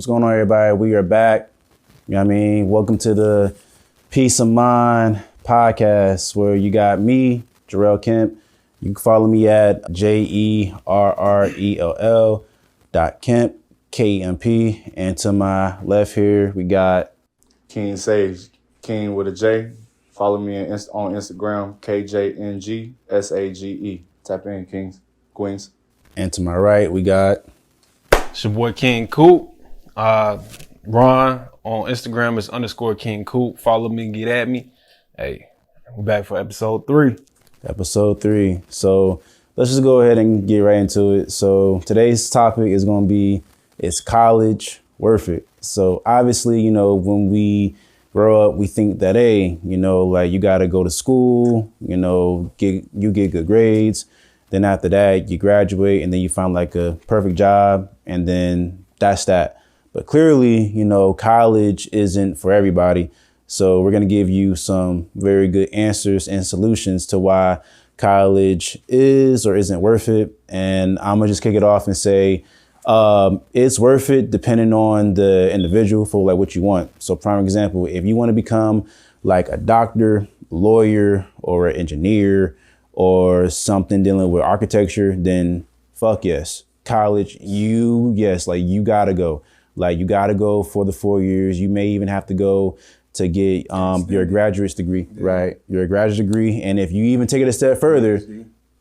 What's going on, everybody? We are back. You know what I mean? Welcome to the Peace of Mind podcast, where you got me, Jarrell Kemp. You can follow me at JERRELL.Kemp, KMP. And to my left here, we got King Sage, King with a J. Follow me on Instagram, KJNGSAGE. Tap in, Kings, Queens. And to my right, we got It's your boy King Coop. Ron on Instagram is _King Coop. Follow me, get at me. Hey, we're back for episode 3. Episode 3. So let's just go ahead and get right into it. So today's topic is going to be, is college worth it? So obviously, you know, when we grow up, we think that, hey, you know, like you got to go to school, you know, get good grades. Then after that, you graduate and then you find like a perfect job. And then that's that. But clearly, you know, college isn't for everybody. So we're going to give you some very good answers and solutions to why college is or isn't worth it. And I'm going to just kick it off and say it's worth it depending on the individual for like what you want. So prime example, if you want to become like a doctor, lawyer, or an engineer, or something dealing with architecture, then fuck yes. College, you gotta go. Like you gotta go for the 4 years. You may even have to go to get your graduate's degree, right? Your graduate degree. And if you even take it a step further,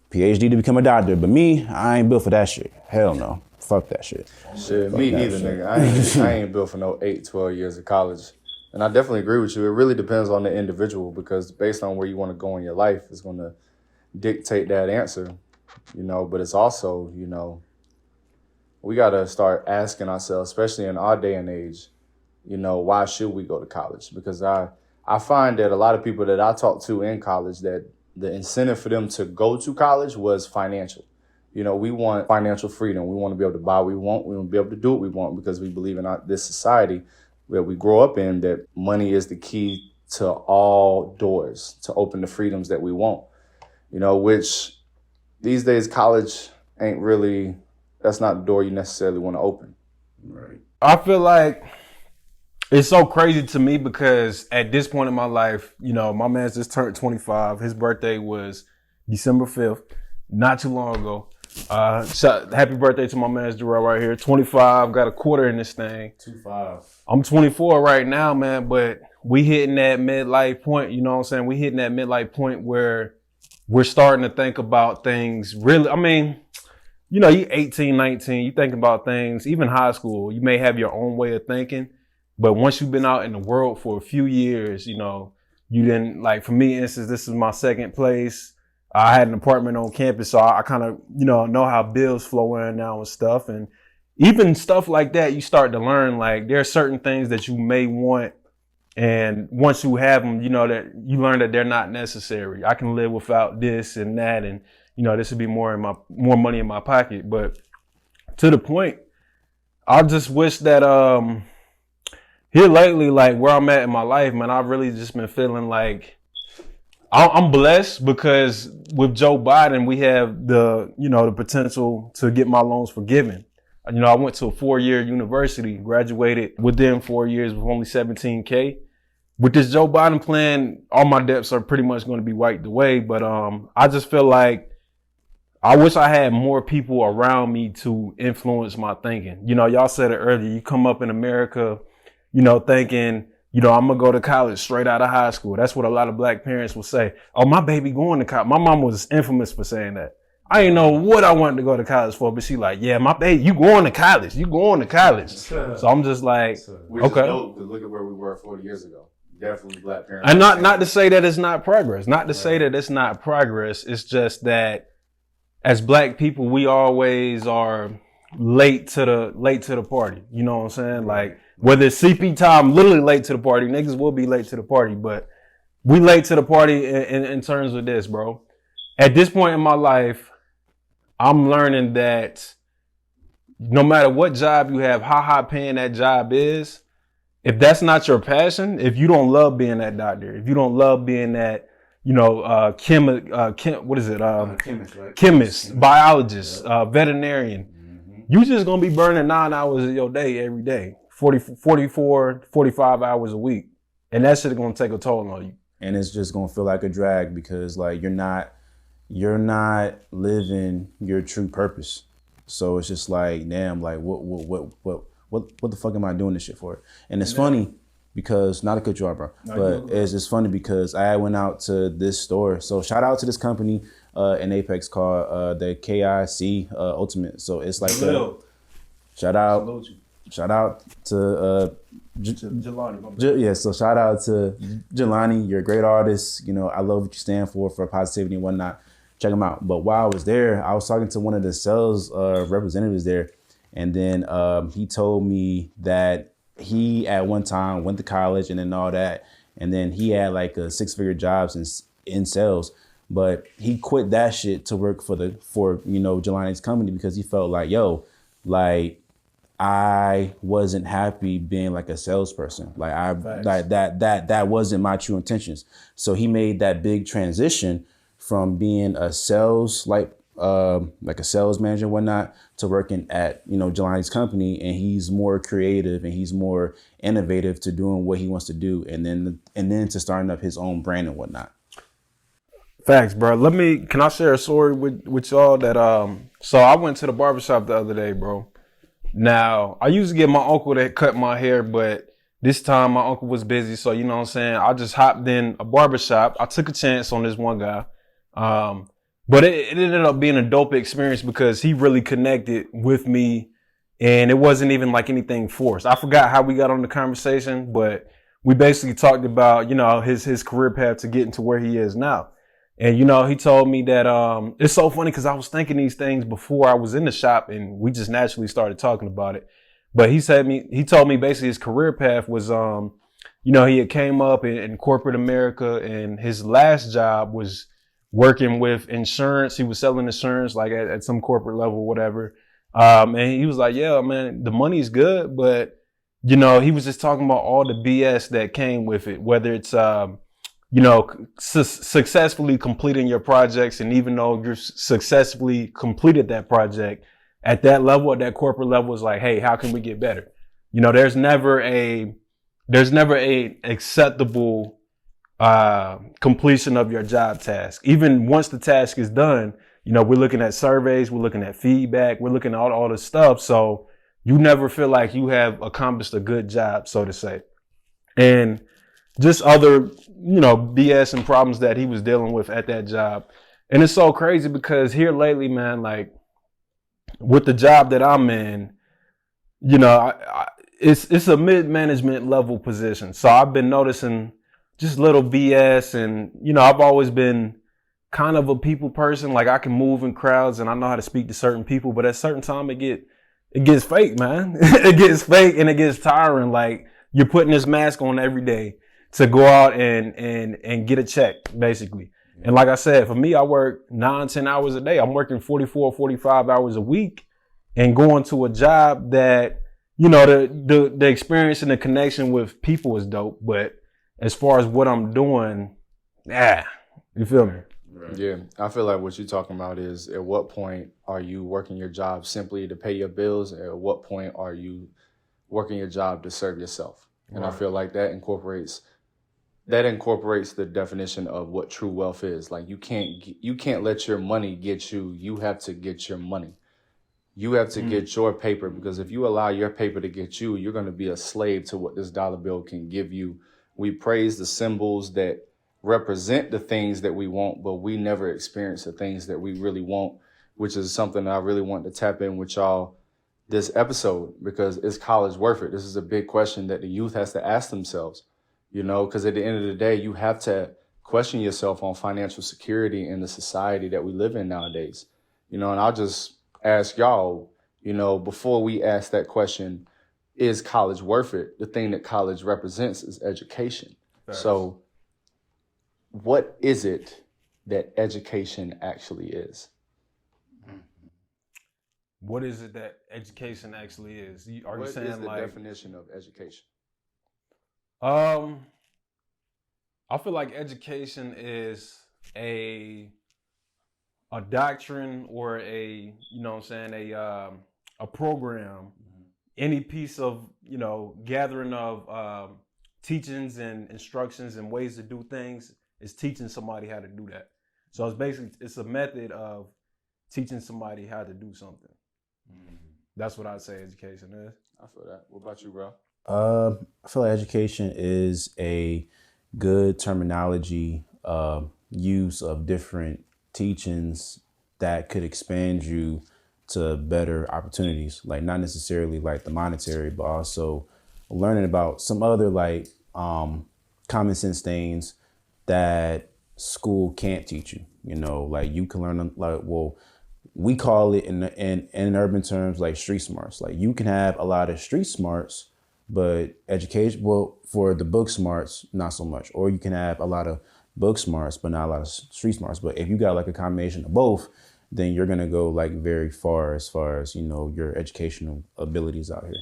PhD to become a doctor. But me, I ain't built for that shit. Hell no. Fuck that shit. Shit, me neither, nigga. I ain't built for no 8, 12 years of college. And I definitely agree with you. It really depends on the individual, because based on where you want to go in your life is going to dictate that answer, you know. But it's also, you know, we got to start asking ourselves, especially in our day and age, you know, why should we go to college? Because I find that a lot of people that I talk to in college, that the incentive for them to go to college was financial. You know, we want financial freedom. We want to be able to buy what we want. We want to be able to do what we want, because we believe in this society that we grow up in, that money is the key to all doors, to open the freedoms that we want. You know, which these days college ain't really, that's not the door you necessarily want to open. Right. I feel like it's so crazy to me because at this point in my life, you know, my man's just turned 25. His birthday was December 5th, not too long ago. Happy birthday to my man's Jarrell right here. 25, got a quarter in this thing. 25. I'm 24 right now, man, but we hitting that midlife point, you know what I'm saying? We hitting that midlife point where we're starting to think about things really. I mean, you know, you 18, 19, you think about things, even high school, you may have your own way of thinking, but once you've been out in the world for a few years, you know, you didn't, like for me, instance, this is my second place. I had an apartment on campus, so I kind of, you know how bills flow in now and stuff. And even stuff like that, you start to learn, like there are certain things that you may want. And once you have them, you know that you learn that they're not necessary. I can live without this and that, and you know this would be more money in my pocket. But to the point, I just wish that here lately, like where I'm at in my life, man, I've really just been feeling like I'm blessed, because with Joe Biden, we have the potential to get my loans forgiven. You know, I went to a 4-year university, graduated within 4 years with only $17K. With this Joe Biden plan, all my debts are pretty much going to be wiped away. But I just feel like I wish I had more people around me to influence my thinking. You know, y'all said it earlier. You come up in America, you know, thinking, you know, I'm going to go to college straight out of high school. That's what a lot of black parents will say. Oh, my baby going to college. My mom was infamous for saying that. I didn't know what I wanted to go to college for, but she like, yeah, my baby, you going to college. You going to college. So I'm just like, which okay. Is dope, to look at where we were 40 years ago. Definitely black parents. And not to say that it's not progress. Not to say that it's not progress. It's just that as black people, we always are late to the party. You know what I'm saying? Like whether it's CP time, literally late to the party. Niggas will be late to the party, but we late to the party in terms of this, bro. At this point in my life, I'm learning that no matter what job you have, how high paying that job is, if that's not your passion, if you don't love being that doctor, if you don't love being that, you know, chemist, right? Chemist, biologist, veterinarian, you just gonna be burning 9 hours of your day every day 44, 45 hours a week. And that shit is going to take a toll on you. And it's just going to feel like a drag because like you're not living your true purpose. So it's just like, damn, like what the fuck am I doing this shit for? And it's funny because, not to cut you off, bro, but it's funny because I went out to this store. So shout out to this company in Apex called the KIC Ultimate. So it's like shout out to Jelani. yeah, so shout out to Jelani. You're a great artist. You know, I love what you stand for positivity and whatnot. Check them out. But while I was there, I was talking to one of the sales representatives there. And then he told me that he at one time went to college and then all that. And then he had like a 6-figure jobs in sales. But he quit that shit to work for Jelani's company because he felt like, yo, like I wasn't happy being like a salesperson. Like that wasn't my true intentions. So he made that big transition from being a sales like a sales manager and whatnot to working at Jelani's company, and he's more creative and he's more innovative to doing what he wants to do, and then to starting up his own brand and whatnot. Facts, bro. Can I share a story with y'all that so I went to the barbershop the other day, bro. Now, I used to get my uncle to cut my hair, but this time my uncle was busy, so you know what I'm saying? I just hopped in a barbershop. I took a chance on this one guy. But it ended up being a dope experience because he really connected with me, and it wasn't even like anything forced. I forgot how we got on the conversation, but we basically talked about, his career path to getting to where he is now. And, he told me that, it's so funny because I was thinking these things before I was in the shop and we just naturally started talking about it. But he told me basically his career path was, he had came up in corporate America, and his last job was working with insurance. He was selling insurance like at some corporate level, whatever. And he was like, yeah, man, the money's good. But, he was just talking about all the BS that came with it, whether it's, successfully completing your projects. And even though you're successfully completed that project at that level, at that corporate level, is like, hey, how can we get better? There's never a acceptable completion of your job task. Even once the task is done, we're looking at surveys, we're looking at feedback, we're looking at all this stuff. So you never feel like you have accomplished a good job, so to say. And just other, BS and problems that he was dealing with at that job. And it's so crazy because here lately, man, like with the job that I'm in, it's a mid-management level position. So I've been noticing just little BS, and I've always been kind of a people person. Like I can move in crowds and I know how to speak to certain people, but at a certain time it gets fake, man. It gets fake and it gets tiring. Like you're putting this mask on every day to go out and get a check, basically. Yeah. And like I said, for me, I work 9-10 hours a day. I'm working 44, 45 hours a week and going to a job that, the experience and the connection with people is dope. But as far as what I'm doing, you feel me? Right. Yeah, I feel like what you're talking about is at what point are you working your job simply to pay your bills? At what point are you working your job to serve yourself? And I feel like that incorporates the definition of what true wealth is. Like you can't let your money get you. You have to get your money. You have to get your paper, because if you allow your paper to get you, you're going to be a slave to what this dollar bill can give you. We praise the symbols that represent the things that we want, but we never experience the things that we really want, which is something that I really want to tap in with y'all this episode, because is college worth it? This is a big question that the youth has to ask themselves, because at the end of the day, you have to question yourself on financial security in the society that we live in nowadays, and I'll just ask y'all, before we ask that question, is college worth it? The thing that college represents is education. Right. So what is it that education actually is? What is it that education actually is? What is the definition of education? I feel like education is a doctrine or a program any piece of, gathering of teachings and instructions and ways to do things is teaching somebody how to do that. So it's a method of teaching somebody how to do something. That's what I'd say education is. I feel that. What about you, bro? I feel like education is a good terminology use of different teachings that could expand you to better opportunities, like not necessarily like the monetary, but also learning about some other like common sense things that school can't teach you. Like you can learn we call it in urban terms like street smarts. Like you can have a lot of street smarts, but education, for the book smarts, not so much. Or you can have a lot of book smarts, but not a lot of street smarts. But if you got like a combination of both, then you're gonna go like very far as your educational abilities out here,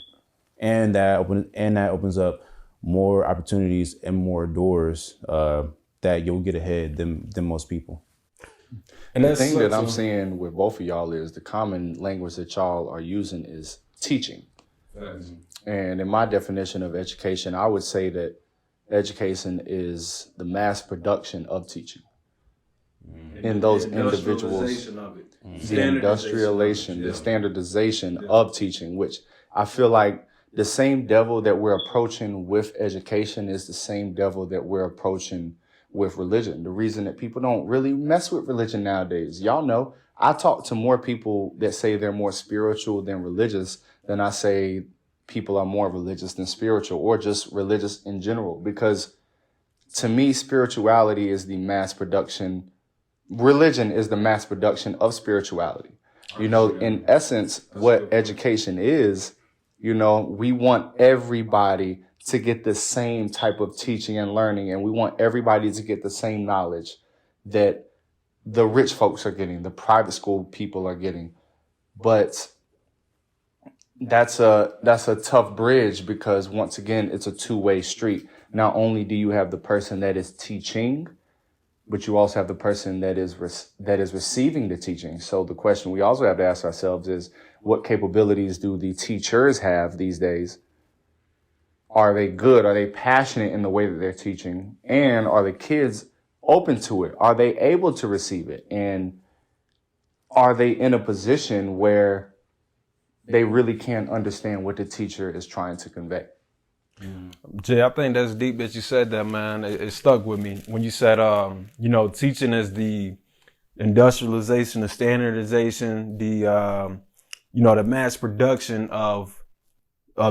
and that opens up more opportunities and more doors that you'll get ahead than most people. And the thing that I'm seeing with both of y'all is the common language that y'all are using is teaching. Yes. And in my definition of education, I would say that education is the mass production of teaching. In those individuals, the industrialization, the standardization of teaching, which I feel like the same devil that we're approaching with education is the same devil that we're approaching with religion. The reason that people don't really mess with religion nowadays, y'all know, I talk to more people that say they're more spiritual than religious than I say people are more religious than spiritual, or just religious in general. Because to me, spirituality is the mass production. Religion is the mass production of spirituality. In essence, what education is, we want everybody to get the same type of teaching and learning, and we want everybody to get the same knowledge that the rich folks are getting, the private school people are getting. But that's a tough bridge, because once again, it's a two-way street. Not only do you have the person that is teaching, but you also have the person that is receiving the teaching. So the question we also have to ask ourselves is, what capabilities do the teachers have these days? Are they good? Are they passionate in the way that they're teaching? And are the kids open to it? Are they able to receive it? And are they in a position where they really can't understand what the teacher is trying to convey? Jay, I think that's deep that you said that, man. It stuck with me when you said, teaching is the industrialization, the standardization, the mass production of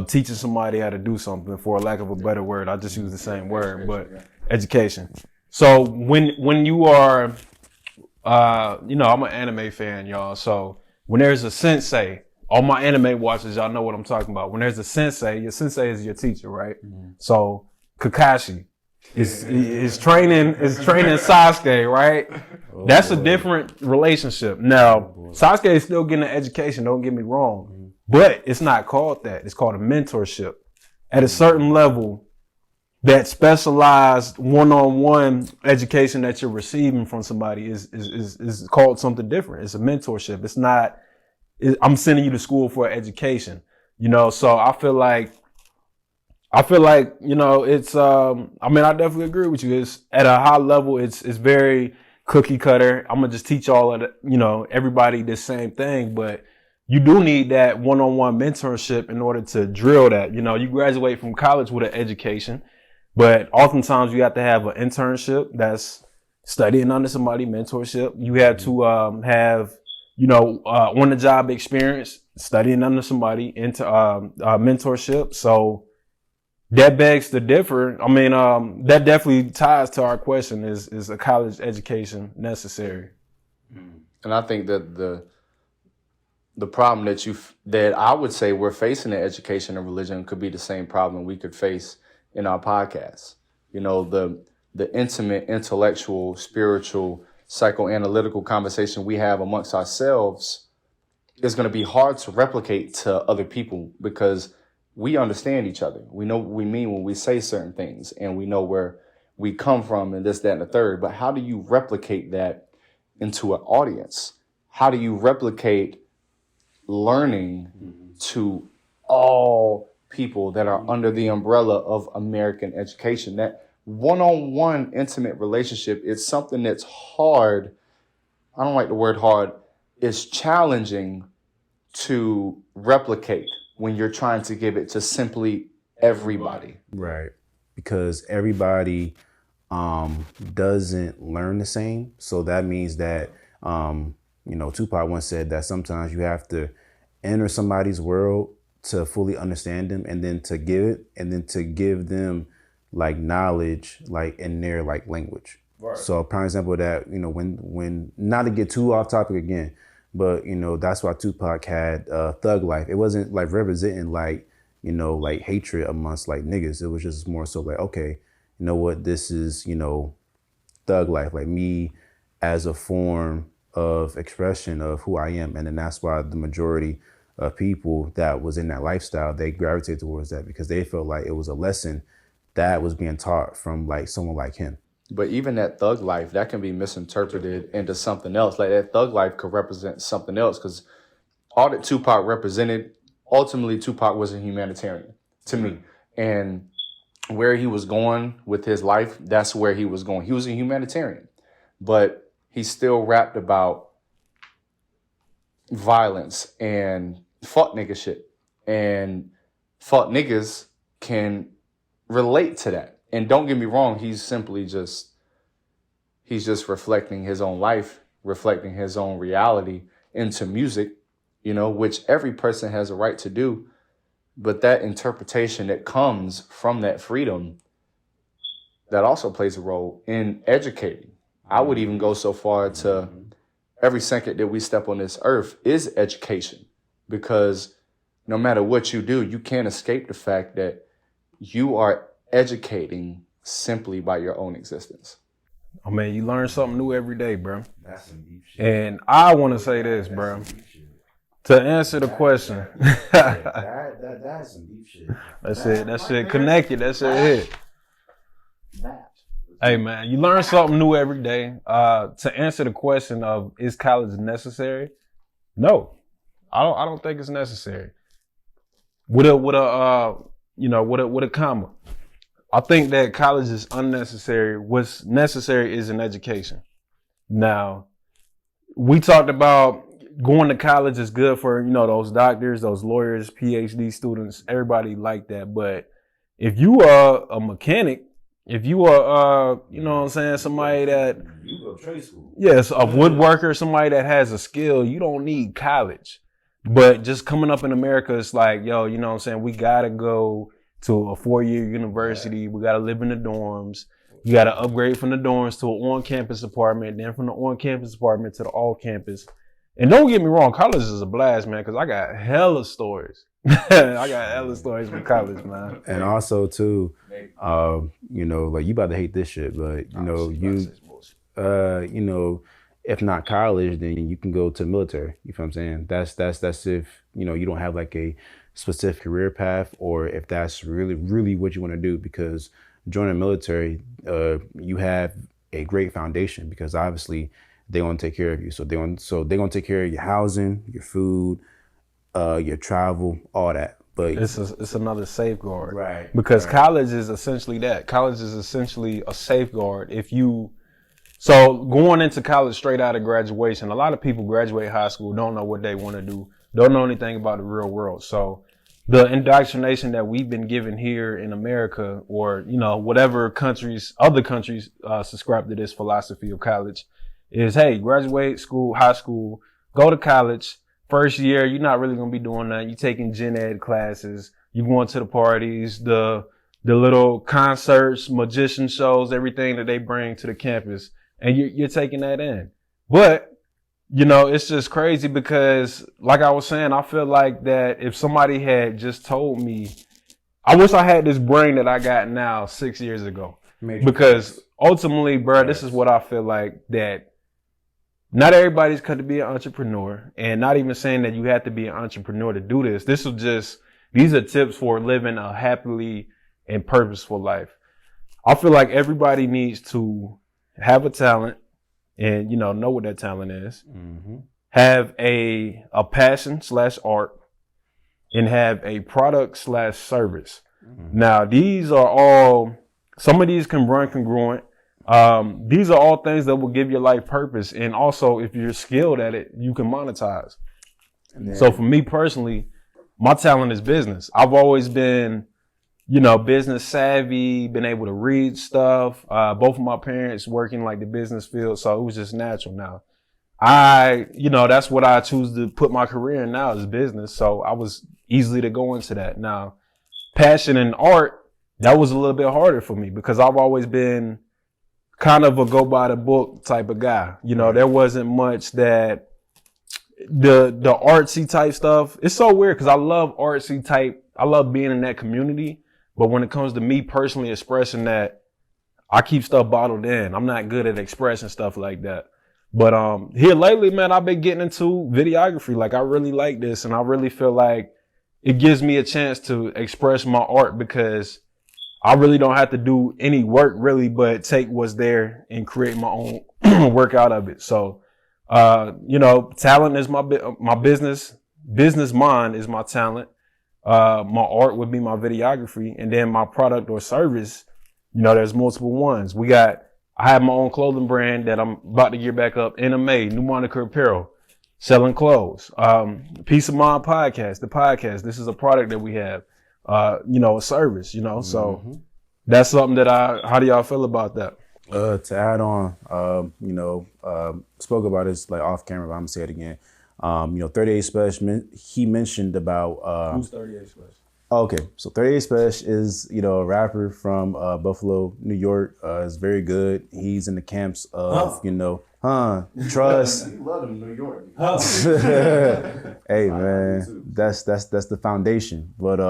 teaching somebody how to do something, for lack of a better word. I just use the same word, but education. So when you are, I'm an anime fan, y'all. So when there's a sensei, all my anime watchers, y'all know what I'm talking about. When there's a sensei, your sensei is your teacher, right? Mm-hmm. So Kakashi is training Sasuke, right? Oh, that's boy. A different relationship. Now, Sasuke is still getting an education, don't get me wrong. Mm-hmm. But it's not called that. It's called a mentorship. At a certain level, that specialized one-on-one education that you're receiving from somebody is called something different. It's a mentorship. It's not, I'm sending you to school for education, so I feel like, it's, I definitely agree with you. It's at a high level. It's very cookie cutter. I'm going to just teach all of the, everybody the same thing, but you do need that one-on-one mentorship in order to drill that. You graduate from college with an education, but oftentimes you have to have an internship that's studying under somebody, mentorship. You have to, have, on the job experience, studying under somebody, into mentorship. So that begs to differ. That definitely ties to our question: is a college education necessary? And I think that the problem that I would say we're facing in education and religion could be the same problem we could face in our podcast. The intimate, intellectual, spiritual, psychoanalytical conversation we have amongst ourselves is going to be hard to replicate to other people, because we understand each other. We know what we mean when we say certain things, and we know where we come from and this, that, and the third. But how do you replicate that into an audience? How do you replicate learning to all people that are under the umbrella of American education. That one-on-one intimate relationship is something that's hard. I don't like the word hard. It's challenging to replicate when you're trying to give it to simply everybody. Right. Because everybody doesn't learn the same. So that means that, Tupac once said that sometimes you have to enter somebody's world to fully understand them, and then to give them like knowledge, like in their like language. Right. So a prime example of that, when not to get too off topic again, but that's why Tupac had Thug Life. It wasn't like representing like hatred amongst like niggas. It was just more so like, okay, you know what, this is, thug life, like me as a form of expression of who I am. And then that's why the majority of people that was in that lifestyle, they gravitated towards that because they felt like it was a lesson that was being taught from like someone like him. But even that thug life, that can be misinterpreted into something else. Like that thug life could represent something else, because all that Tupac represented, ultimately Tupac was a humanitarian to me. And where he was going with his life, that's where he was going. He was a humanitarian, but he still rapped about violence and fuck nigga shit. And fuck niggas can relate to that. And don't get me wrong, he's just reflecting his own life, reflecting his own reality into music, which every person has a right to do. But that interpretation that comes from that freedom, that also plays a role in educating. I would even go so far to every second that we step on this earth is education, because no matter what you do, you can't escape the fact that you are educating simply by your own existence. Oh man, you learn something new every day, bro. That's some deep shit. And I want to say this, bro. To answer the question, that's some deep shit. That's it. That shit connected. That shit hit. Hey man, you learn something new every day. To answer the question of is college necessary? No, I don't think it's necessary. With a comma. I think that college is unnecessary. What's necessary is an education. Now, we talked about going to college is good for, those doctors, those lawyers, PhD students, everybody like that. But if you are a mechanic, if you are, somebody that, you go to trade school. Yes, a woodworker, somebody that has a skill, you don't need college. But just coming up in America, it's like, we got to go to a 4-year university. We got to live in the dorms. You got to upgrade from the dorms to an on-campus apartment, then from the on-campus apartment to the all-campus. And don't get me wrong, college is a blast, man, because I got hella stories. I got hella stories from college, man. And also, too, like you about to hate this shit, but, if not college, then you can go to the military. You feel what I'm saying? That's if, you don't have like a specific career path, or if that's really, really what you want to do, because joining the military, you have a great foundation, because obviously they want to take care of you. So they're going to take care of your housing, your food, your travel, all that. But it's another safeguard, right? Because college is essentially that. College is essentially a safeguard. So going into college straight out of graduation, a lot of people graduate high school, don't know what they want to do, don't know anything about the real world. So the indoctrination that we've been given here in America, or, whatever other countries subscribe to this philosophy of college, is, hey, graduate school, high school, go to college. First year, you're not really going to be doing that. You're taking gen ed classes. You're going to the parties, the little concerts, magician shows, everything that they bring to the campus. And you're taking that in. But, it's just crazy because, like I was saying, I feel like that if somebody had just told me, I wish I had this brain that I got now 6 years ago. Because ultimately, bro, this is what I feel like, that not everybody's cut to be an entrepreneur, and not even saying that you have to be an entrepreneur to do this. These are tips for living a happily and purposeful life. I feel like everybody needs to have a talent and, know what that talent is. Mm-hmm. Have a passion /art, and have a product/service. Now, these are all, some of these can run congruent. These are all things that will give your life purpose. And also, if you're skilled at it, you can monetize. So for me personally, my talent is business. I've always been, business savvy, been able to read stuff. Both of my parents work in like the business field. So it was just natural now. That's what I choose to put my career in now is business. So I was easily to go into that. Now, passion and art, that was a little bit harder for me because I've always been kind of a go by the book type of guy. There wasn't much that the artsy type stuff. It's so weird because I love artsy type. I love being in that community. But when it comes to me personally expressing that, I keep stuff bottled in. I'm not good at expressing stuff like that. But here lately, man, I've been getting into videography. Like I really like this, and I really feel like it gives me a chance to express my art because I really don't have to do any work really, but take what's there and create my own work out of it. So, talent is my business. Business mind is my talent. My art would be my videography, and then my product or service. There's multiple ones. I have my own clothing brand that I'm about to gear back up. NMA, New Monica Apparel, selling clothes. Peace of Mind Podcast, the podcast. This is a product that we have. A service. So that's something that how do y'all feel about that? To add on, spoke about this like off camera, but I'm gonna say it again. 38 Special, he mentioned about Who's 38 Special? Okay, so 38 Special is, a rapper from Buffalo, New York. Is very good. He's in the camps of, trust. You love him, New York. Hey man, that's the foundation. But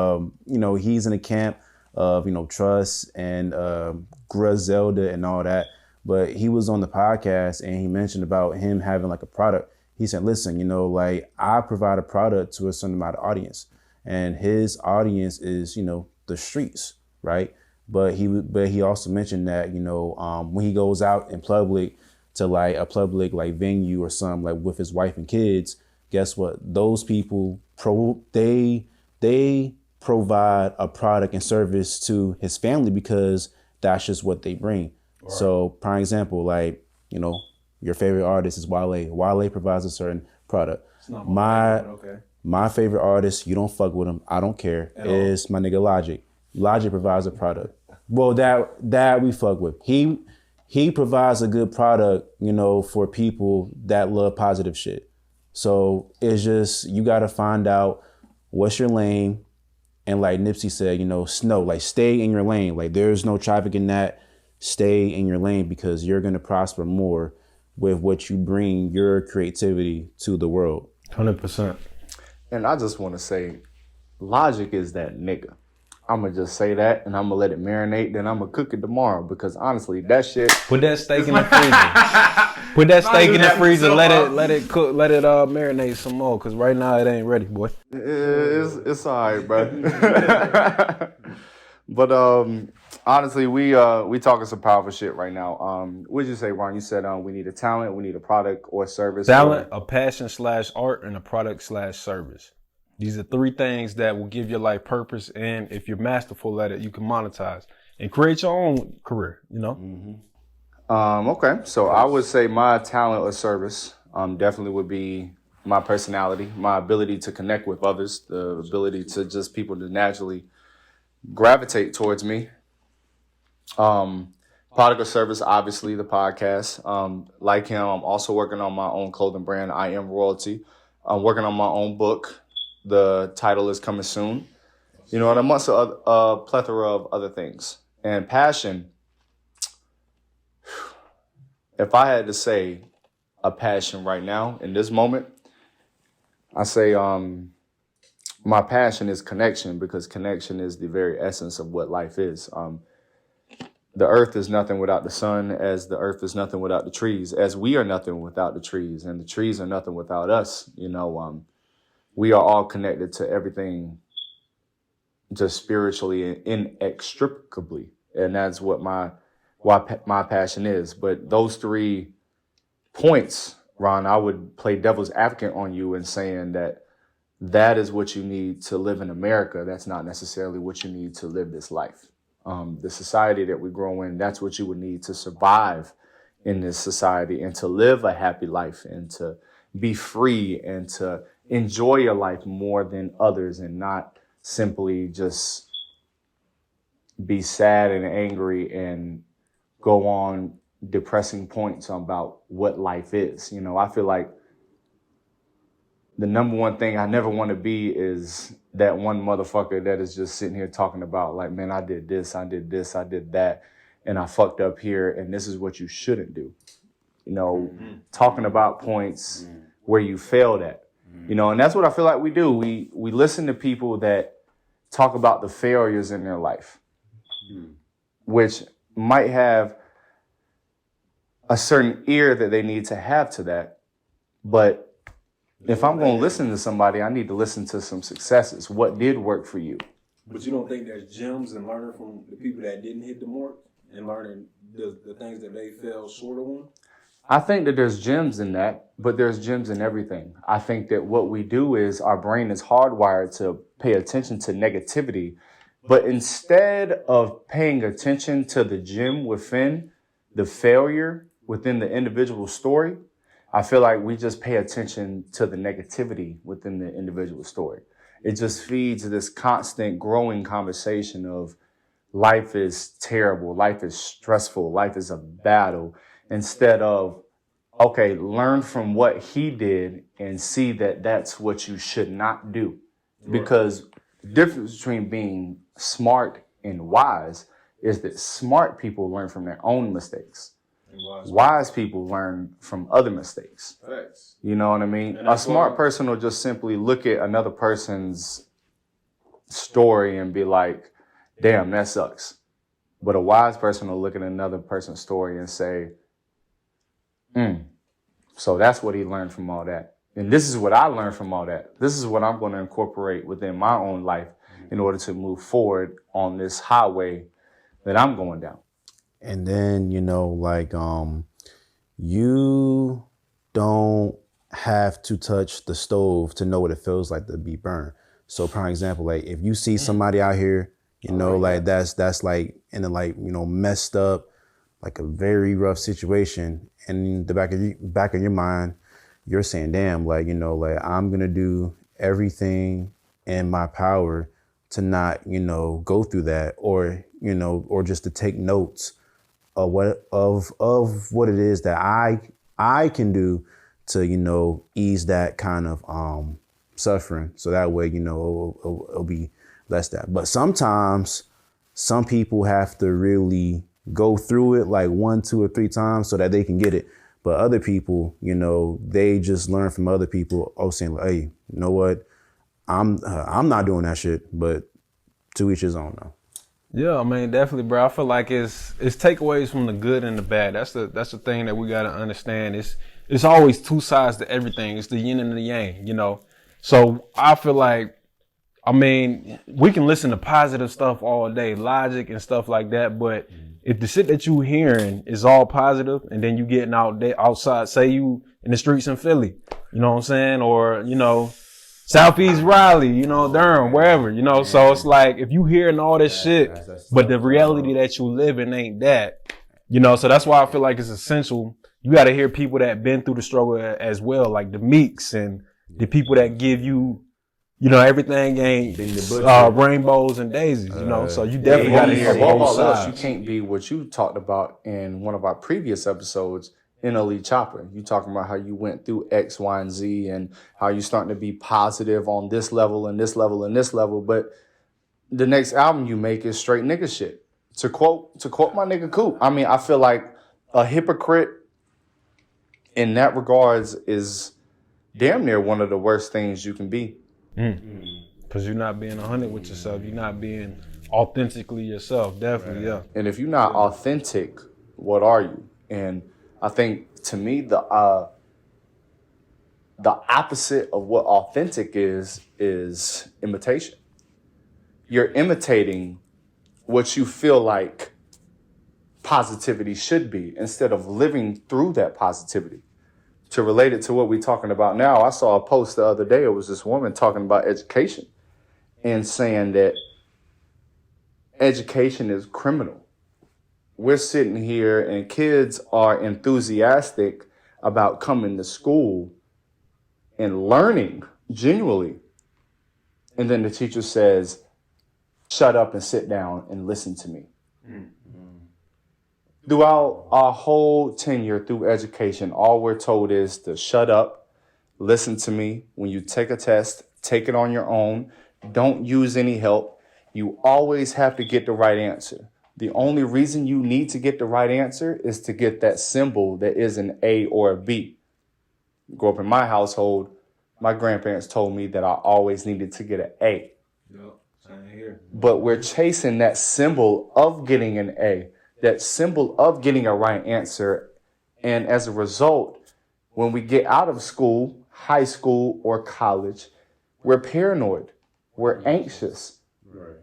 he's in the camp of trust and Griselda and all that. But he was on the podcast and he mentioned about him having like a product. He said, listen, I provide a product to a certain amount of audience. And his audience is, the streets, right? But he also mentioned that, when he goes out in public to like a public like venue or something like with his wife and kids, guess what? Those people they provide a product and service to his family because that's just what they bring. Right. So, prime example, like, your favorite artist is Wale. Wale provides a certain product. It's not my favorite, okay. My favorite artist, you don't fuck with him, I don't care, is my nigga Logic. Logic provides a product. Well, that we fuck with. He provides a good product, for people that love positive shit. So it's just, you got to find out what's your lane. And like Nipsey said, snow, like stay in your lane. Like there's no traffic in that. Stay in your lane because you're going to prosper more with what you bring your creativity to the world. 100%. And I just want to say, Logic is that nigga. I'm going to just say that, and I'm going to let it marinate, then I'm going to cook it tomorrow, because honestly, that shit... Put that steak in the freezer. Put that steak in the freezer, let it cook, let it marinate some more, because right now it ain't ready, boy. It's all right, bro. But honestly, we talking some powerful shit right now. What did you say, Ron? You said we need a talent, we need a product or service. Talent, a passion/art, and a product/service. These are three things that will give your life purpose, and if you're masterful at it, you can monetize and create your own career. Mm-hmm. Okay, so I would say my talent or service definitely would be my personality, my ability to connect with others, the ability to just people to naturally gravitate towards me. Product or service, obviously the podcast. Like him, I'm also working on my own clothing brand. I Am Royalty. I'm working on my own book. The title is coming soon. And amongst a plethora of other things. And passion, if I had to say a passion right now in this moment, I say my passion is connection, because connection is the very essence of what life is. The earth is nothing without the sun, as the earth is nothing without the trees, as we are nothing without the trees, and the trees are nothing without us. We are all connected to everything just spiritually and inextricably. And that's what my passion is. But those 3 points, Ron, I would play devil's advocate on you in saying that that is what you need to live in America. That's not necessarily what you need to live this life. The society that we grow in, that's what you would need to survive in this society and to live a happy life and to be free and to enjoy your life more than others and not simply just be sad and angry and go on depressing points about what life is. You know, I feel like the number one thing I never want to be is that one motherfucker that is just sitting here talking about like, man, I did this, I did this, I did that, and I fucked up here, and this is what you shouldn't do. You know, talking about points where you failed at. You know, and that's what I feel like we do. We listen to people that talk about the failures in their life, which might have a certain ear that they need to have to that. But if I'm going to listen to somebody, I need to listen to some successes. What did work for you? But you don't think there's gems in learning from the people that didn't hit the mark and learning the things that they fell short on? I think that there's gems in that, but there's gems in everything. I think that what we do is our brain is hardwired to pay attention to negativity. But instead of paying attention to the gem within the failure within the individual story, I feel like we just pay attention to the negativity within the individual story. It just feeds this constant growing conversation of life is terrible, life is stressful, life is a battle, instead of, okay, learn from what he did and see that that's what you should not do. Because the difference between being smart and wise is that smart people learn from their own mistakes. Wise people learn from other mistakes. Facts. You know what I mean? A smart person will just simply look at another person's story and be like, damn, that sucks. But a wise person will look at another person's story and say, so that's what he learned from all that. And this is what I learned from all that. This is what I'm going to incorporate within my own life in order to move forward on this highway that I'm going down. And then, you know, like, you don't have to touch the stove to know what it feels like to be burned. So, prime example, like if you see somebody out here, you know, like that's like in a like, you know, messed up, like a very rough situation, and in the back of your mind, you're saying, damn, like, you know, like I'm gonna do everything in my power to not, you know, go through that, or, you know, or just to take notes of what it is that I can do to, you know, ease that kind of suffering. So that way, you know, it'll be less that. But sometimes some people have to really go through it like 1, 2, or 3 times so that they can get it. But other people, you know, they just learn from other people, saying, like, hey, you know what? I'm not doing that shit, but to each his own though. Yeah, I mean, definitely, bro. I feel like it's takeaways from the good and the bad. That's the thing that we gotta understand. It's always two sides to everything. It's the yin and the yang, you know. So I feel like, I mean, we can listen to positive stuff all day, logic and stuff like that, but if the shit that you hearing is all positive and then you getting out there outside, say you in the streets in Philly, you know what I'm saying? Or, you know, Southeast Raleigh, you know, Durham, wherever, you know. So it's like, if you hearing all this shit, but the reality that you live in ain't that, you know. So that's why I feel like it's essential. You got to hear people that been through the struggle as well, like the Meeks and the people that give you, you know, everything ain't rainbows and daisies, you know. So you definitely got to hear both sides. You can't be what you talked about in one of our previous episodes, NLE Chopper. You talking about how you went through X, Y, and Z and how you starting to be positive on this level and this level and this level. But the next album you make is straight nigga shit. To quote my nigga Coop, I mean, I feel like a hypocrite in that regards is damn near one of the worst things you can be. Because you're not being 100 with yourself. You're not being authentically yourself. Definitely, yeah. And if you're not authentic, what are you? And I think, to me, the opposite of what authentic is imitation. You're imitating what you feel like positivity should be instead of living through that positivity. to relate it to what we're talking about now, I saw a post the other day. It was this woman talking about education and saying that education is criminal. We're sitting here and kids are enthusiastic about coming to school and learning genuinely. And then the teacher says, shut up and sit down and listen to me. Throughout our whole tenure through education, all we're told is to shut up, listen to me. When you take a test, take it on your own. Don't use any help. You always have to get the right answer. The only reason you need to get the right answer is to get that symbol that is an A or a B. Grow up in my household, my grandparents told me that I always needed to get an A. Yep, same here. But we're chasing that symbol of getting an A, that symbol of getting a right answer. And as a result, when we get out of school, high school or college, we're paranoid. We're anxious.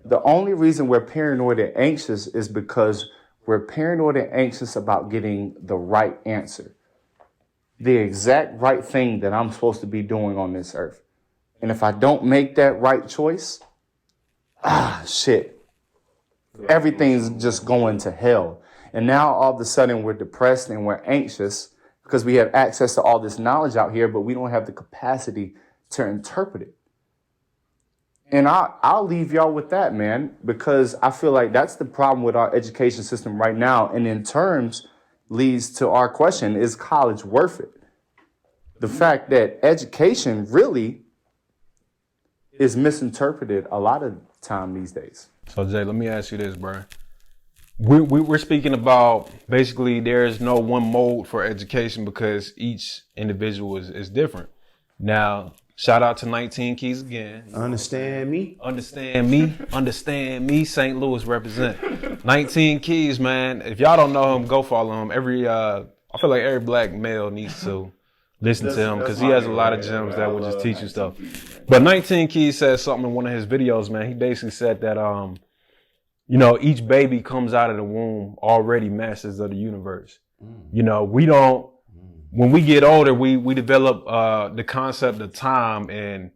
The only reason we're paranoid and anxious is because we're paranoid and anxious about getting the right answer, the exact right thing that I'm supposed to be doing on this earth. And if I don't make that right choice, shit, everything's just going to hell. And now all of a sudden we're depressed and we're anxious because we have access to all this knowledge out here, but we don't have the capacity to interpret it. And I'll leave y'all with that, man, because I feel like that's the problem with our education system right now. And in terms leads to our question, is college worth it? The fact that education really is misinterpreted a lot of time these days. So Jay, let me ask you this, bro. We're speaking about basically there is no one mode for education because each individual is different. Now, shout out to 19 Keys again. Understand me? Understand me. St. Louis represent. 19 Keys, man. If y'all don't know him, go follow him. I feel like every black male needs to listen to him because he has a lot of gems that will just teach you stuff. But 19 Keys said something in one of his videos, man. He basically said that, each baby comes out of the womb already masters of the universe. When we get older, we develop the concept of time and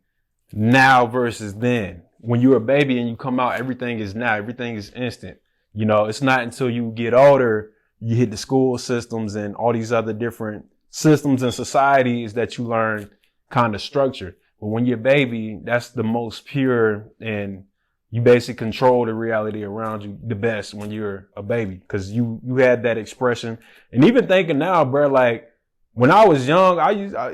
now versus then. When you're a baby and you come out, everything is now. Everything is instant. It's not until you get older, you hit the school systems and all these other different systems and societies that you learn kind of structure. But when you're a baby, that's the most pure and you basically control the reality around you the best when you're a baby because you had that expression. And even thinking now, bro, like, when I was young,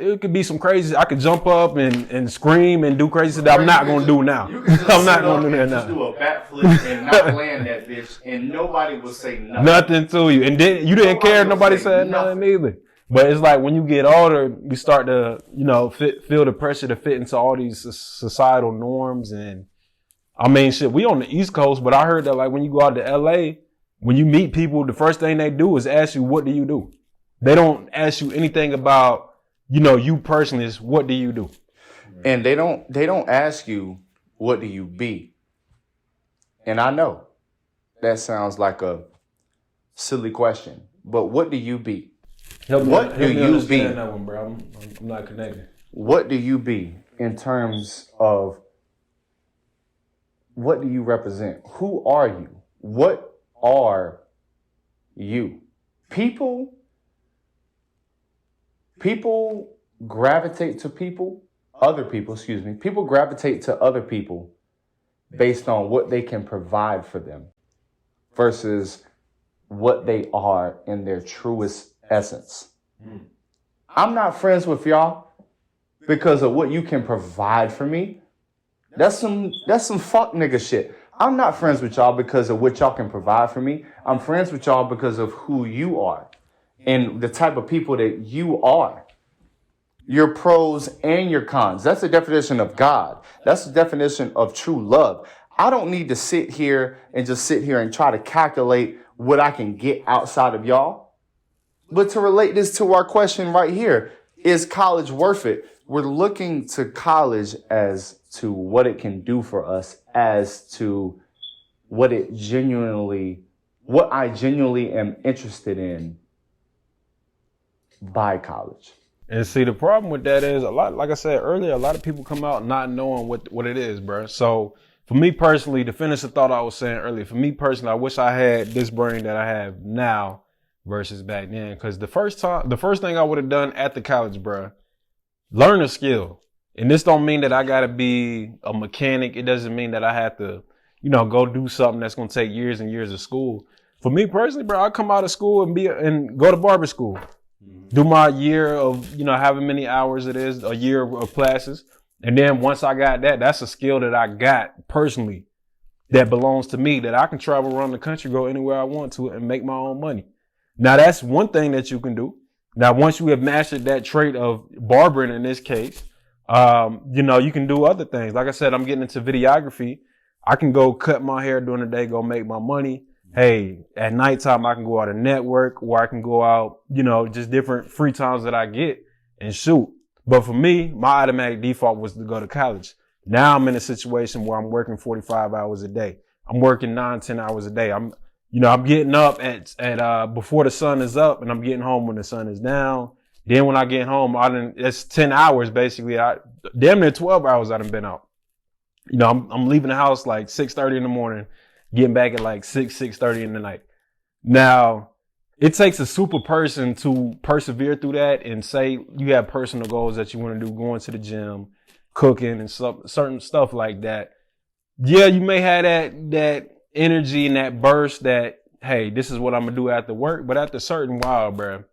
it could be some crazy. I could jump up and scream and do crazy stuff. I'm not gonna do now. I'm not gonna do that now. Just do a backflip and not land that bitch, and nobody will say nothing. Nothing to you, and then you didn't care. Nobody said nothing either. But it's like when you get older, you start to, feel the pressure to fit into all these societal norms. And I mean, shit, we on the East Coast, but I heard that like when you go out to LA, when you meet people, the first thing they do is ask you, "What do you do?" They don't ask you anything about, you personally. Is what do you do? And they don't ask you, what do you be? And I know that sounds like a silly question, but what do you be? What do you be? That one, bro. I'm not connected. What do you be in terms of what do you represent? Who are you? What are you? People gravitate to other people. People gravitate to other people based on what they can provide for them versus what they are in their truest essence. I'm not friends with y'all because of what you can provide for me. That's some fuck nigga shit. I'm not friends with y'all because of what y'all can provide for me. I'm friends with y'all because of who you are and the type of people that you are. Your pros and your cons. That's the definition of God. That's the definition of true love. I don't need to sit here and try to calculate what I can get outside of y'all. But to relate this to our question right here, is college worth it? We're looking to college as to what it can do for us, as to what I genuinely am interested in by college. And see, the problem with that is like I said earlier, a lot of people come out not knowing what it is, bro. So for me personally, to finish the thought I was saying earlier, for me personally, I wish I had this brain that I have now versus back then. Because the first thing I would have done at the college, bro, learn a skill. And this don't mean that I gotta be a mechanic. It doesn't mean that I have to, go do something that's gonna take years and years of school. For me personally, bro, I come out of school and go to barber school. Do my year of, however many hours it is, a year of classes. And then once I got that, that's a skill that I got personally that belongs to me, that I can travel around the country, go anywhere I want to and make my own money. Now that's one thing that you can do. Now, once you have mastered that trait of barbering in this case, you can do other things. Like I said, I'm getting into videography. I can go cut my hair during the day, go make my money. Hey, at nighttime, I can go out and network, or I can go out, just different free times that I get and shoot. But for me, my automatic default was to go to college. Now I'm in a situation where I'm working 45 hours a day. I'm working 9-10 hours a day. I'm getting up at before the sun is up, and I'm getting home when the sun is down. Then when I get home, it's 10 hours basically. Damn near 12 hours I done been out. I'm leaving the house like 6:30 in the morning, getting back at like 6:30 in the night. Now, it takes a super person to persevere through that and say you have personal goals that you want to do, going to the gym, cooking and certain stuff like that. Yeah, you may have that energy and that burst that, hey, this is what I'm gonna do after work. But after a certain while, bro,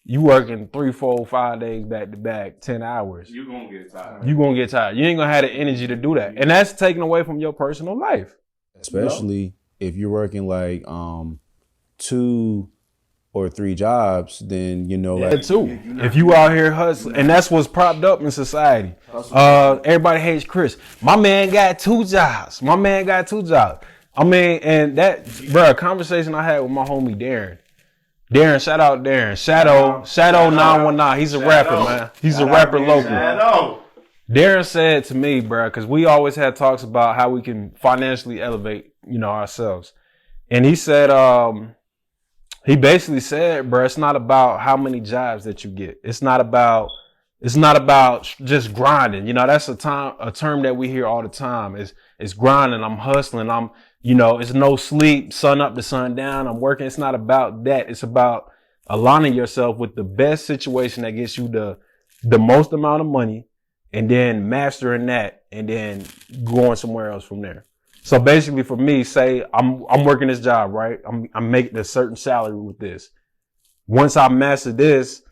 you working 3, 4, 5 days back to back, 10 hours. You're gonna get tired. You ain't gonna have the energy to do that. And that's taken away from your personal life. Especially if you're working like 2 or 3 jobs, then like too. If you out here hustling, and that's what's propped up in society. Everybody hates Chris. My man got 2 jobs. I mean, and that, bro, a conversation I had with my homie Darren. Shout out Darren. Shadow 919. He's a rapper, man. He's a rapper local. Darren said to me, bro, because we always had talks about how we can financially elevate, ourselves. And he said, he basically said, bro, it's not about how many jobs that you get. It's not about just grinding. That's a term that we hear all the time. It's grinding. I'm hustling. It's no sleep, sun up to sun down. I'm working. It's not about that. It's about aligning yourself with the best situation that gets you the most amount of money, and then mastering that, and then going somewhere else from there. So basically for me, say I'm working this job, right? I'm making a certain salary with this. Once I master this,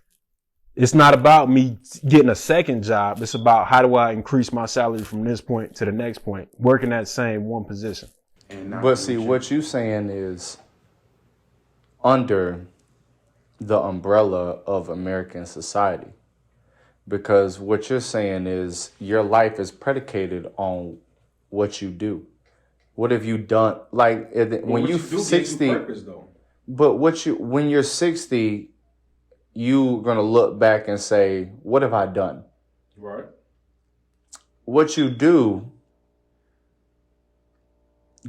it's not about me getting a second job. It's about how do I increase my salary from this point to the next point, working that same one position. But see, what you're saying is under the umbrella of American society. Because what you're saying is your life is predicated on what you do. What have you done? Like when you're 60, but when you're 60, you're gonna look back and say, "What have I done?" Right. What you do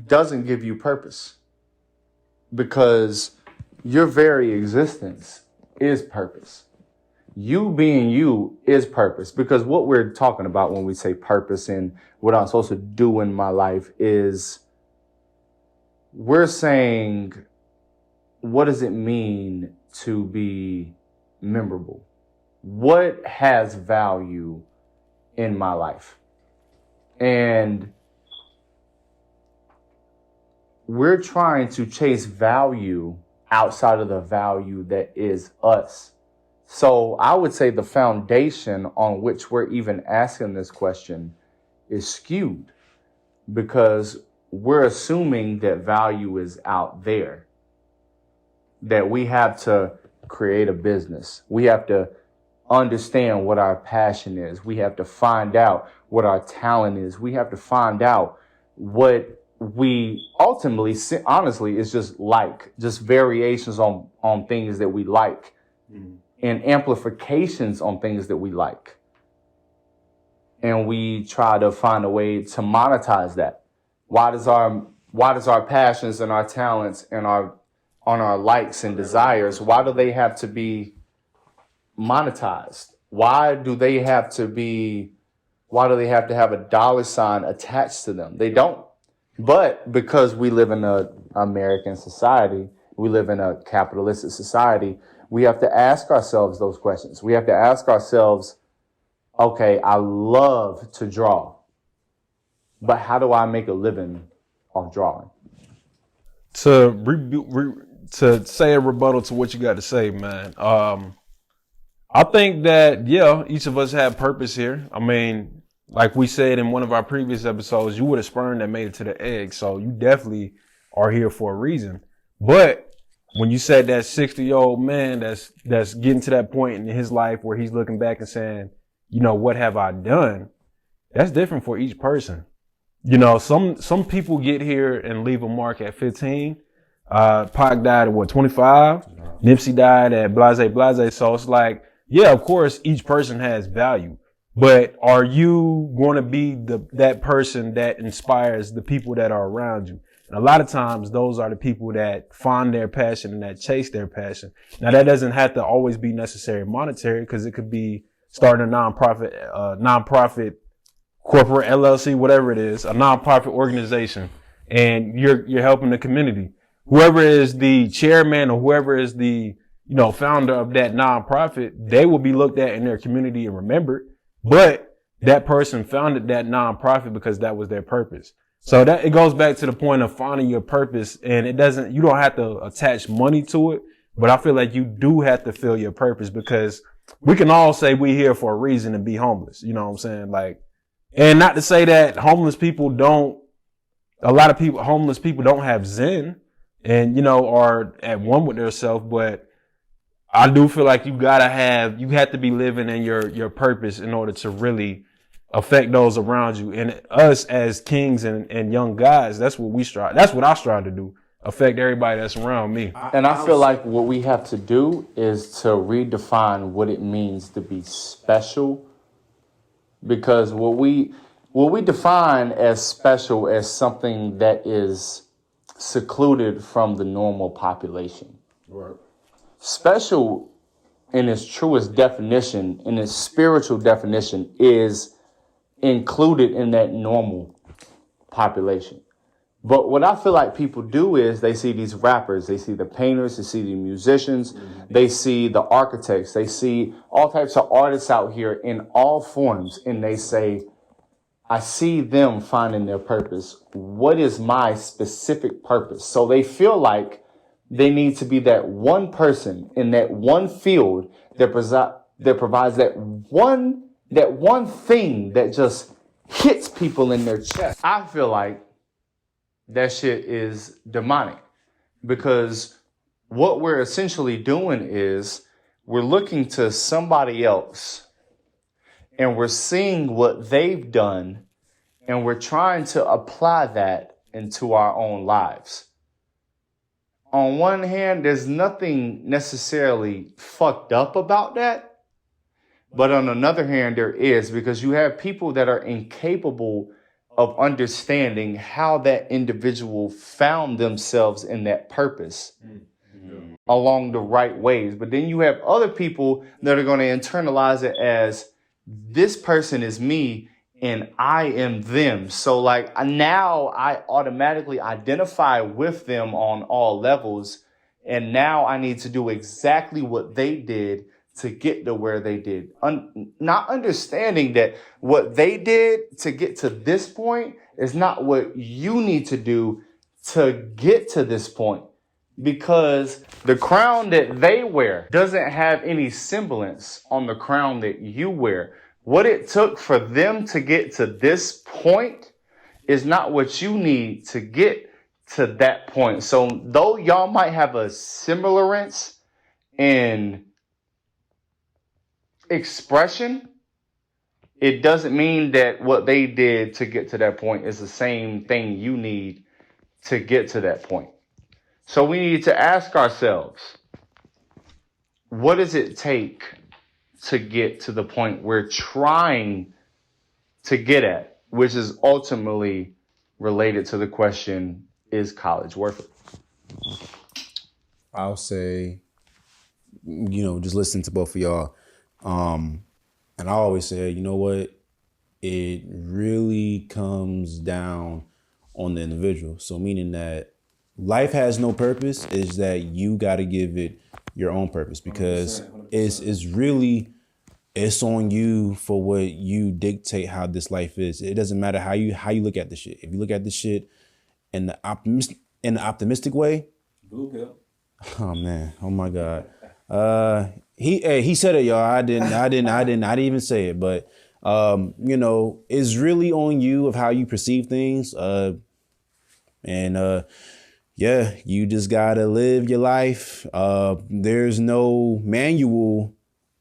doesn't give you purpose, because your very existence is purpose. You being you is purpose, because what we're talking about when we say purpose and what I'm supposed to do in my life is we're saying, what does it mean to be memorable? What has value in my life? And we're trying to chase value outside of the value that is us. So I would say the foundation on which we're even asking this question is skewed, because we're assuming that value is out there, that we have to create a business. We have to understand what our passion is. We have to find out what our talent is. We have to find out what we ultimately, honestly, is just variations on things that we like. Mm-hmm. And amplifications on things that we like. And we try to find a way to monetize that. Why does our passions and our talents and on our likes and desires, why do they have to be monetized? why do they have to have a dollar sign attached to them? They don't. But because we live in a American society, we live in a capitalistic society, we have to ask ourselves those questions. We have to ask ourselves, okay, I love to draw, but how do I make a living off drawing? To say a rebuttal to what you got to say, man. I think that, each of us have purpose here. I mean, like we said in one of our previous episodes, you were the sperm that made it to the egg. So you definitely are here for a reason. But when you said that 60-year-old man that's getting to that point in his life where he's looking back and saying, what have I done? That's different for each person. Some people get here and leave a mark at 15. Pac died at 25? Nipsey died at blase. So it's like, of course, each person has value. But are you going to be that person that inspires the people that are around you? And a lot of times those are the people that find their passion and that chase their passion. Now that doesn't have to always be necessary monetary, because it could be starting a nonprofit, corporate LLC, whatever it is, a nonprofit organization, and you're helping the community. Whoever is the chairman or whoever is the, founder of that nonprofit, they will be looked at in their community and remembered. But that person founded that nonprofit because that was their purpose. So that it goes back to the point of finding your purpose, and you don't have to attach money to it, but I feel like you do have to feel your purpose, because we can all say we're here for a reason and be homeless. You know what I'm saying? Like, and not to say that homeless people don't have zen and, are at one with themselves, but I do feel like you have to be living in your purpose in order to really affect those around you. And us as kings and young guys, that's what I strive to do. Affect everybody that's around me. And I feel like what we have to do is to redefine what it means to be special. Because what we define as special as something that is secluded from the normal population. Right. Special in its truest definition, in its spiritual definition, is included in that normal population. But what I feel like people do is they see these rappers, they see the painters, they see the musicians, they see the architects, they see all types of artists out here in all forms, and they say, I see them finding their purpose. What is my specific purpose? So they feel like they need to be that one person in that one field that provides that one thing that just hits people in their chest. I feel like that shit is demonic, because what we're essentially doing is we're looking to somebody else and we're seeing what they've done and we're trying to apply that into our own lives. On one hand, there's nothing necessarily fucked up about that. But on another hand, there is, because you have people that are incapable of understanding how that individual found themselves in that purpose along the right ways. But then you have other people that are going to internalize it as, this person is me and I am them. So like now I automatically identify with them on all levels. And now I need to do exactly what they did to get to where they did. Not understanding that what they did to get to this point is not what you need to do to get to this point. Because the crown that they wear doesn't have any semblance on the crown that you wear. What it took for them to get to this point is not what you need to get to that point. So though y'all might have a similarance in expression, it doesn't mean that what they did to get to that point is the same thing you need to get to that point. So we need to ask ourselves, what does it take to get to the point we're trying to get at, which is ultimately related to the question, is college worth it? I'll say, just listening to both of y'all, And I always say, you know what? It really comes down on the individual. So meaning that life has no purpose is that you got to give it your own purpose, because 100%. it's really, it's on you for what you dictate how this life is. It doesn't matter how you look at the shit. If you look at the shit in the optimistic way, Blue pill. oh man, oh my God. He said it, y'all. I didn't even say it, but you know, it's really on you of how you perceive things. Yeah, you just gotta live your life. There's no manual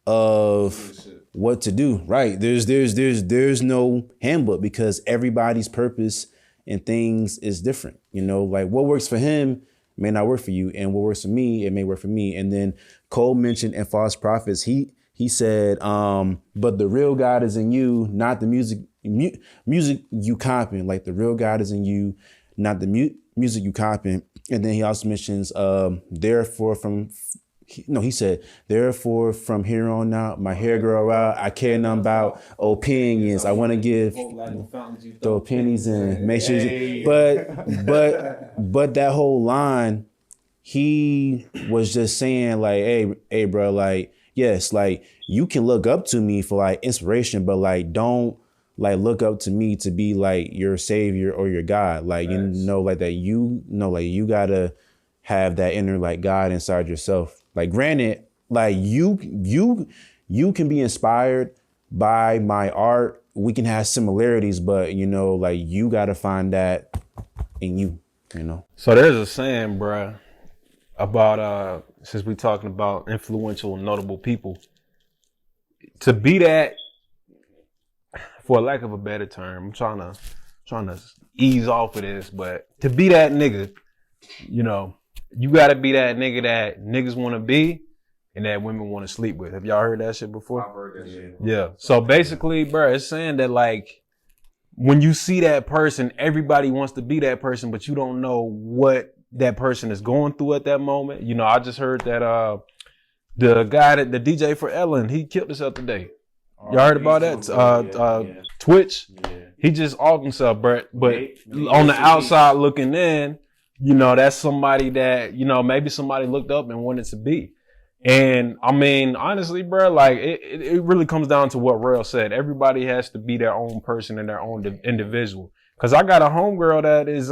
of what to do. Right. There's no handbook, because everybody's purpose and things is different. You know, like what works for him may not work for you, and what works for me, it may work for me. And then Cole mentioned in False Prophets, he said, but the real God is in you, not the music you copying. Like the real God is in you, not the music you copying. And then he also mentions, he said, therefore from here on out, my hair grow out. I care nothing about opinions. I want to give, throw pennies in, make sure but that whole line, he was just saying like, hey, bro, like, yes, like you can look up to me for like inspiration, but like, don't like look up to me to be like your savior or your God. Like, you know, like that, you know, like you gotta have that inner like God inside yourself. Like granted, like you can be inspired by my art. We can have similarities, but you know, like you gotta find that in you, you know. So there's a saying, bruh, about since we talking about influential, notable people, to be that, for lack of a better term, I'm trying to ease off of this, but to be that nigga, you know, you gotta be that nigga that niggas want to be and that women want to sleep with. Have y'all heard that shit before? I've heard that shit. Yeah. So basically, bro, it's saying that like when you see that person, everybody wants to be that person, but you don't know what that person is going through at that moment. You know, I just heard that the guy that the DJ for Ellen, he killed himself today. Y'all heard about that? Twitch. Yeah. He just offed himself, but on the outside looking in, you know, that's somebody that, you know, maybe somebody looked up and wanted to be. And I mean, honestly, bro, like it really comes down to what Rail said. Everybody has to be their own person and their own individual. Cause I got a homegirl that is,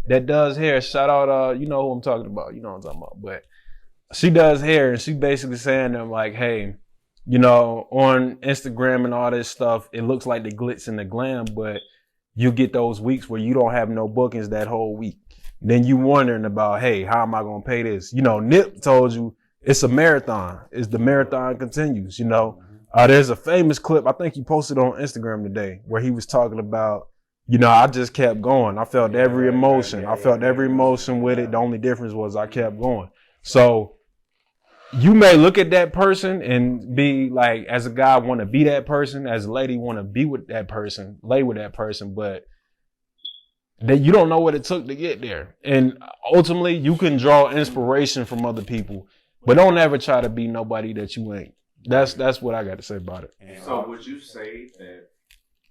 that does hair. Shout out, you know who I'm talking about. You know what I'm talking about. But she does hair, and she basically saying to them like, hey, you know, on Instagram and all this stuff, it looks like the glitz and the glam, but you get those weeks where you don't have no bookings that whole week. Then you wondering about, hey, how am I going to pay this? You know, Nip told you it's a marathon. It's the marathon continues, you know. There's a famous clip, I think he posted on Instagram today, where he was talking about, you know, I just kept going. I felt every emotion. I felt every emotion with it. The only difference was I kept going. So you may look at that person and be like, as a guy, want to be that person. As a lady, want to be with that person, lay with that person. But that you don't know what it took to get there. And ultimately, you can draw inspiration from other people, but don't ever try to be nobody that you ain't. That's what I got to say about it. So would you say that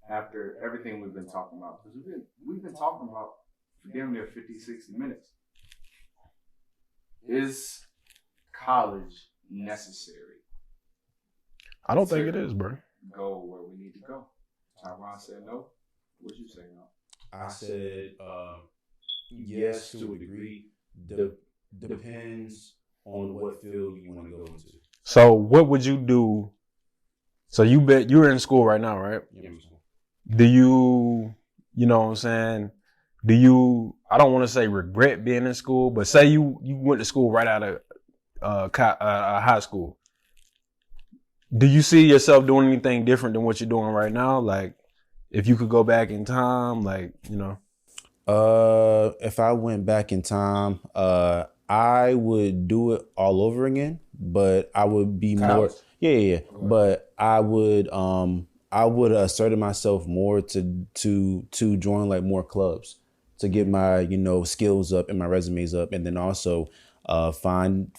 after everything we've been talking about, because we've been talking about for damn near 50, 60 minutes, is college necessary? I don't think it is, bro. Go where we need to go. Tyron said no. What'd you say no? I said yes to a degree. Depends on what field you want to go into. So what would you do? So you're in school right now, right? Yeah. Do you know what I'm saying? I don't want to say regret being in school, but say you went to school right out of high school. Do you see yourself doing anything different than what you're doing right now? Like, if you could go back in time, like, you know. If I went back in time, I would do it all over again, but I would be more. Yeah. But I would asserted myself more to join like more clubs, to get my, you know, skills up and my resumes up, and then also find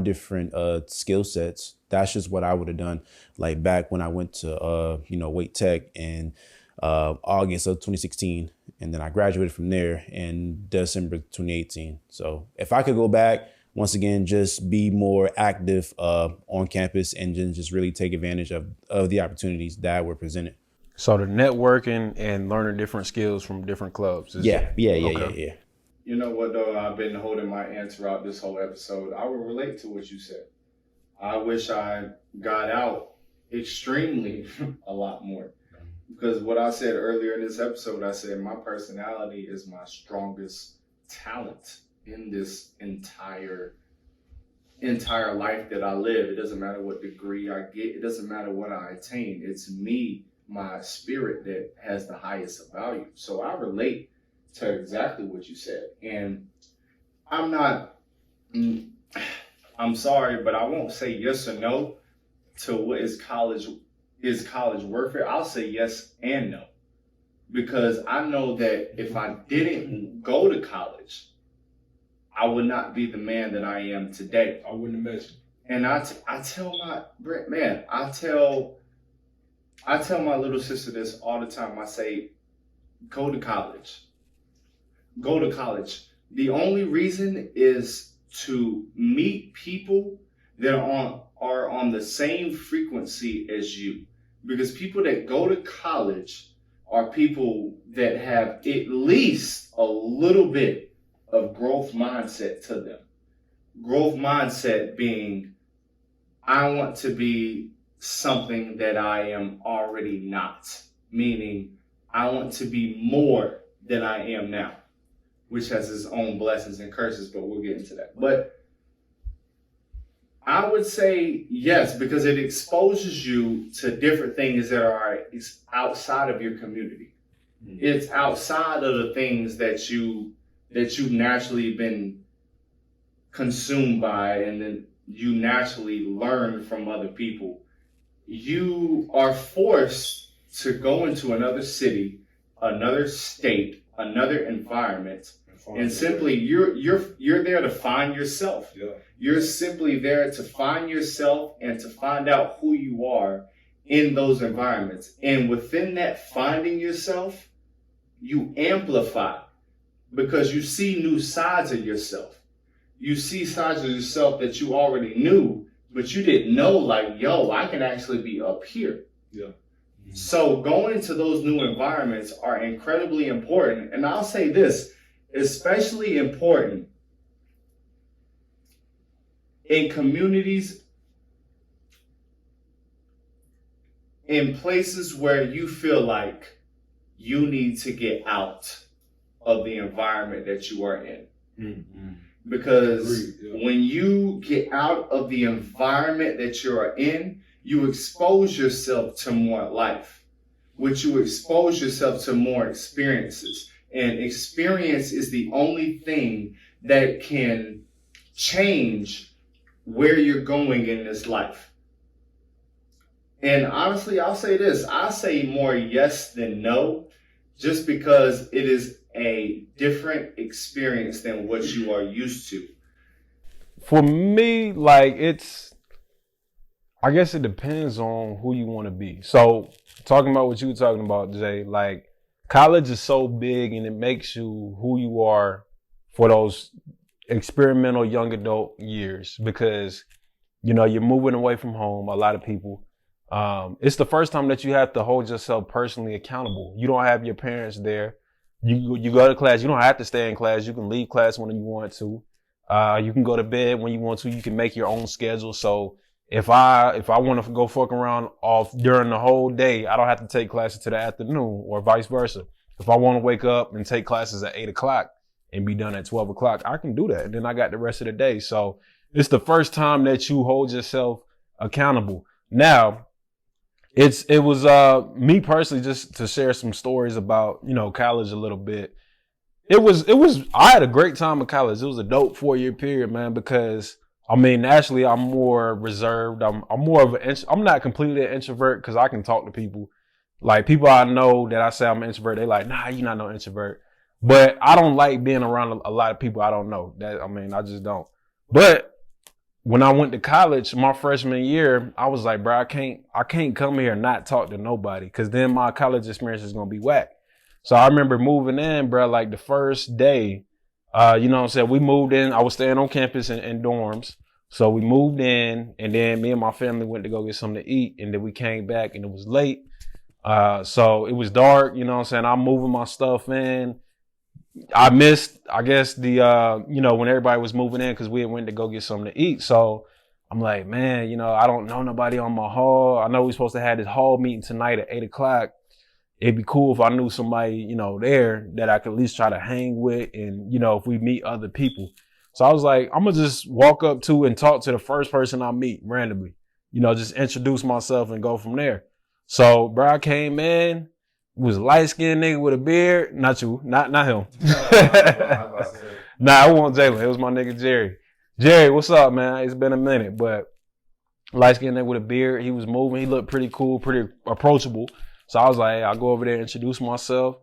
different skill sets that's just what I would have done. Like back when I went to, Wake Tech in August of 2016. And then I graduated from there in December 2018. So if I could go back, once again, just be more active on campus and just really take advantage of the opportunities that were presented. So the networking and learning different skills from different clubs. Yeah. You know what, though? I've been holding my answer out this whole episode. I will relate to what you said. I wish I got out extremely a lot more. Because what I said earlier in this episode, I said my personality is my strongest talent in this entire life that I live. It doesn't matter what degree I get. It doesn't matter what I attain. It's me, my spirit, that has the highest value. So I relate to exactly what you said. And I'm sorry, but I won't say yes or no to what is college worth it. I'll say yes and no. Because I know that if I didn't go to college, I would not be the man that I am today. I wouldn't imagine. And I tell my little sister this all the time. I say, go to college. Go to college. The only reason is to meet people that are on the same frequency as you. Because people that go to college are people that have at least a little bit of growth mindset to them. Growth mindset being, I want to be something that I am already not. Meaning, I want to be more than I am now, which has its own blessings and curses, but we'll get into that. But I would say yes, because it exposes you to different things that are outside of your community. Mm-hmm. It's outside of the things that you've naturally been consumed by, and then you naturally learn from other people. You are forced to go into another city, another state, another environment, and simply you're there to find yourself. Yeah. You're simply there to find yourself and to find out who you are in those environments. And within that finding yourself, you amplify because you see new sides of yourself. You see sides of yourself that you already knew, but you didn't know, like, yo, I can actually be up here. Yeah. Mm-hmm. So going to those new environments are incredibly important. And I'll say this, especially important in communities, in places where you feel like you need to get out of the environment that you are in. Mm-hmm. Because when you get out of the environment that you are in, you expose yourself to more life, which you expose yourself to more experiences. And experience is the only thing that can change where you're going in this life. And honestly, I'll say this. I say more yes than no, just because it is a different experience than what you are used to. For me, like, I guess it depends on who you want to be. So talking about what you were talking about, Jay, like, college is so big and it makes you who you are for those experimental young adult years, because, you're moving away from home. A lot of people, it's the first time that you have to hold yourself personally accountable. You don't have your parents there. You go to class. You don't have to stay in class. You can leave class when you want to. You can go to bed when you want to. You can make your own schedule. So if I want to go fuck around off during the whole day, I don't have to take classes to the afternoon, or vice versa. If I want to wake up and take classes at 8:00 and be done at 12:00, I can do that. And then I got the rest of the day. So it's the first time that you hold yourself accountable. Now, it was me personally, just to share some stories about, college a little bit. I had a great time in college. It was a dope 4-year period, man, because naturally I'm more reserved. I'm not completely an introvert because I can talk to people. Like, people I know that I say I'm an introvert, they like, nah, you're not no introvert. But I don't like being around a lot of people I don't know. I just don't. But when I went to college, my freshman year, I was like, bro, I can't come here and not talk to nobody, because then my college experience is gonna be whack. So I remember moving in, bro, like the first day, you know what I'm saying? We moved in, I was staying on campus in dorms. So we moved in, and then me and my family went to go get something to eat, and then we came back and it was late. So it was dark, you know what I'm saying? I'm moving my stuff in. I missed, I guess, the, you know, when everybody was moving in, because we had went to go get something to eat. So I'm like, man, you know, I don't know nobody on my hall. I know we're supposed to have this hall meeting tonight at 8:00. It'd be cool if I knew somebody, you know, there that I could at least try to hang with, and, you know, if we meet other people. So I was like, I'm going to just walk up to and talk to the first person I meet randomly, you know, just introduce myself and go from there. So, bro, I came in, was a light-skinned nigga with a beard. Not you, not him. Nah, it wasn't Jalen. It was my nigga Jerry. Jerry, what's up, man? It's been a minute, but light-skinned nigga with a beard. He was moving. He looked pretty cool, pretty approachable. So I was like, hey, I'll go over there and introduce myself.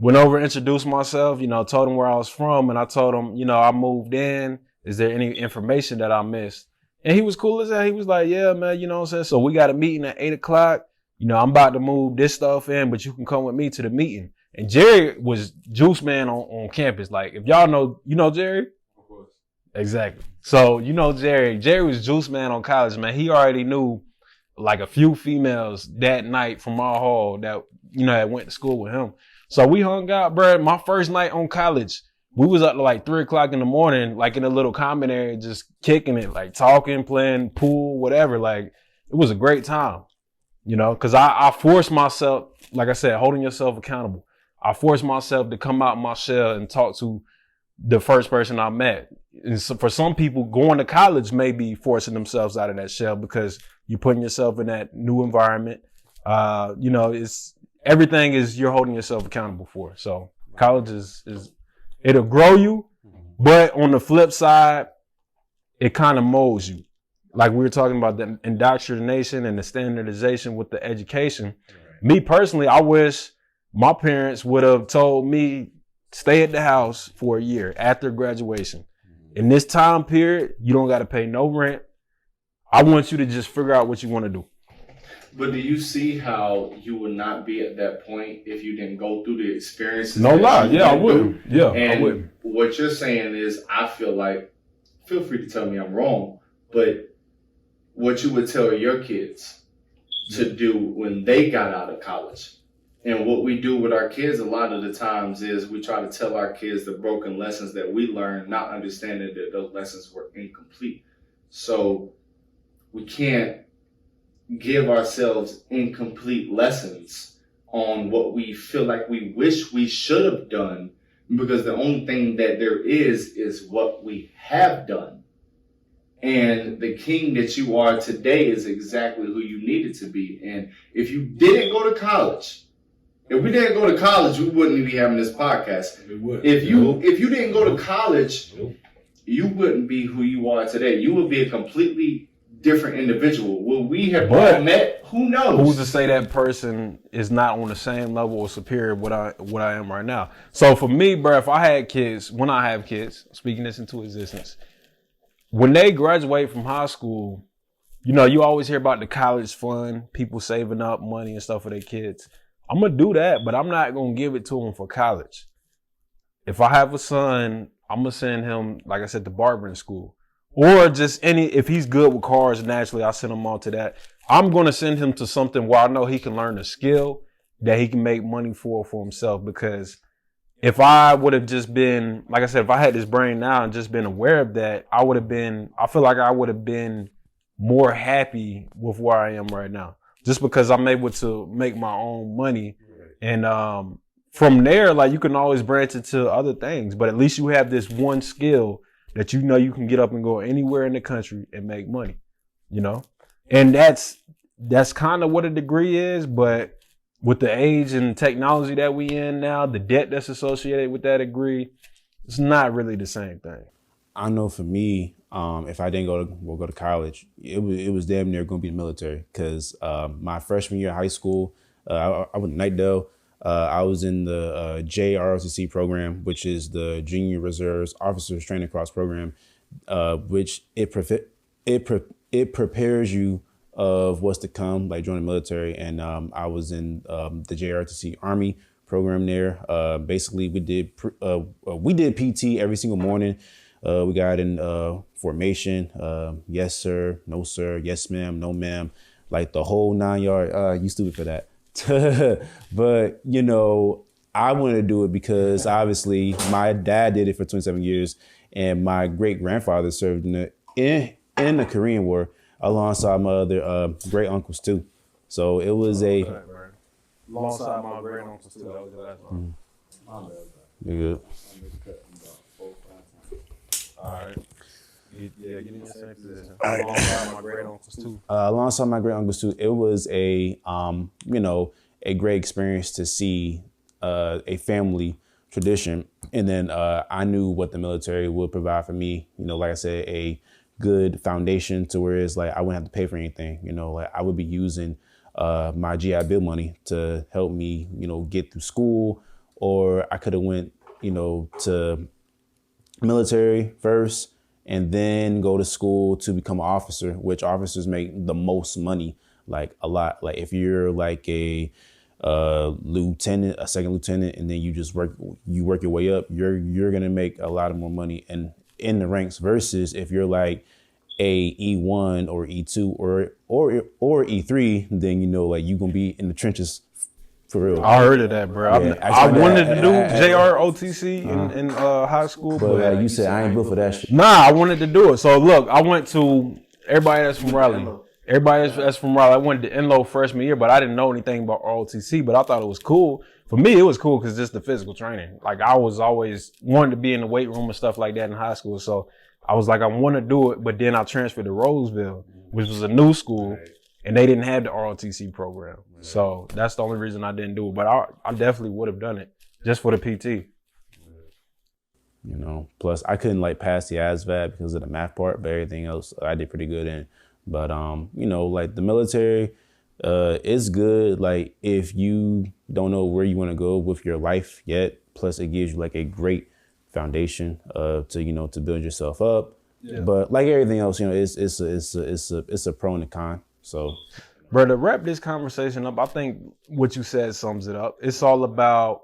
Went over, introduced myself, you know, told him where I was from, and I told him, you know, I moved in. Is there any information that I missed? And he was cool as hell. He was like, yeah, man, you know what I'm saying? So we got a meeting at 8:00. You know, I'm about to move this stuff in, but you can come with me to the meeting. And Jerry was juice man on campus. Like, if y'all know, you know Jerry? Of course. Exactly. So, you know Jerry. Jerry was juice man on college, man. He already knew like a few females that night from our hall that, you know, that went to school with him. So we hung out, bro. My first night on college, we was up to like 3:00 in the morning, like in a little common area, just kicking it, like talking, playing pool, whatever. Like, it was a great time, you know, because I forced myself, like I said, holding yourself accountable. I forced myself to come out my shell and talk to the first person I met. And so for some people, going to college may be forcing themselves out of that shell, because you're putting yourself in that new environment. You know, everything is you're holding yourself accountable for. So college is it'll grow you, but on the flip side, it kind of molds you. Like we were talking about the indoctrination and the standardization with the education. Right. Me personally, I wish my parents would have told me, stay at the house for a year after graduation. In this time period, you don't got to pay no rent. I want you to just figure out what you want to do. But do you see how you would not be at that point if you didn't go through the experiences? No lie. Yeah, I would. Yeah, and I would. What you're saying is, I feel like, feel free to tell me I'm wrong, but what you would tell your kids to do when they got out of college. And what we do with our kids a lot of the times is we try to tell our kids the broken lessons that we learned, not understanding that those lessons were incomplete. So we can't give ourselves incomplete lessons on what we feel like we wish we should have done, because the only thing that there is what we have done. And the king that you are today is exactly who you needed to be. And if you didn't go to college, if we didn't go to college, we wouldn't be having this podcast. If you didn't go to college, you wouldn't be who you are today. You would be a completely different individual. Will we have met? Who knows? Who's to say that person is not on the same level or superior what I am right now? So for me, bro, if I had kids, when I have kids, speaking this into existence, when they graduate from high school, you know, you always hear about the college fund, people saving up money and stuff for their kids. I'm going to do that, but I'm not going to give it to them for college. If I have a son, I'm going to send him, like I said, to barbering school. Or just if he's good with cars, naturally, I'll send him on to that. I'm going to send him to something where I know he can learn a skill that he can make money for himself. Because if I would have just been, like I said, if I had this brain now and just been aware of that, I feel like I would have been more happy with where I am right now. Just because I'm able to make my own money. And from there, like, you can always branch into other things. But at least you have this one skill that you know you can get up and go anywhere in the country and make money, you know? And that's kind of what a degree is. But with the age and technology that we in now, the debt that's associated with that degree, it's not really the same thing. I know for me, if I didn't go to college, it was damn near going to be the military. Because my freshman year of high school, I went to Nightdale. I was in the JROTC program, which is the Junior Reserves Officers Training Cross program, which it it prepares you of what's to come, like joining the military. And I was in the JRTC Army program there. Basically, we did PT every single morning. We got in formation. Yes, sir. No, sir. Yes, ma'am. No, ma'am. Like the whole 9 yard. You stupid for that. But, you know, I wanted to do it because obviously my dad did it for 27 years and my great grandfather served in the Korean War alongside my other great uncles too. So it was alongside my great uncles too. That was the last one. You're good. All right. Yeah, get in your same position. Alongside my great uncles too. Alongside my great uncles too, it was a great experience to see a family tradition. And then I knew what the military would provide for me. You know, like I said, a good foundation to where it's like I wouldn't have to pay for anything. You know, like I would be using my GI Bill money to help me, you know, get through school, or I could have went, you know, to military first and then go to school to become an officer, which officers make the most money, like a lot. Like if you're like a lieutenant, a second lieutenant, and then you work your way up, you're gonna make a lot of more money in the ranks versus if you're like a E1 or E2 or E3, then you know like you're gonna be in the trenches for real. I heard of that, bro. Yeah, I wanted to do JROTC in high school, but you said I ain't built for that shit. Nah, I wanted to do it. So look, I went to everybody that's from Raleigh. Everybody that's from Raleigh. I went to Enloe freshman year, but I didn't know anything about ROTC, but I thought it was cool. For me, it was cool because just the physical training. Like I was always wanted to be in the weight room and stuff like that in high school. So I was like, I want to do it, but then I transferred to Roseville, which was a new school, and they didn't have the ROTC program. So that's the only reason I didn't do it. But I definitely would have done it just for the PT. You know, plus I couldn't like pass the ASVAB because of the math part, but everything else I did pretty good in. But you know, like the military is good. Like if you don't know where you want to go with your life yet, plus it gives you like a great foundation to build yourself up. Yeah. But like everything else, you know, it's a pro and a con. So, bro, to wrap this conversation up, I think what you said sums it up. It's all about,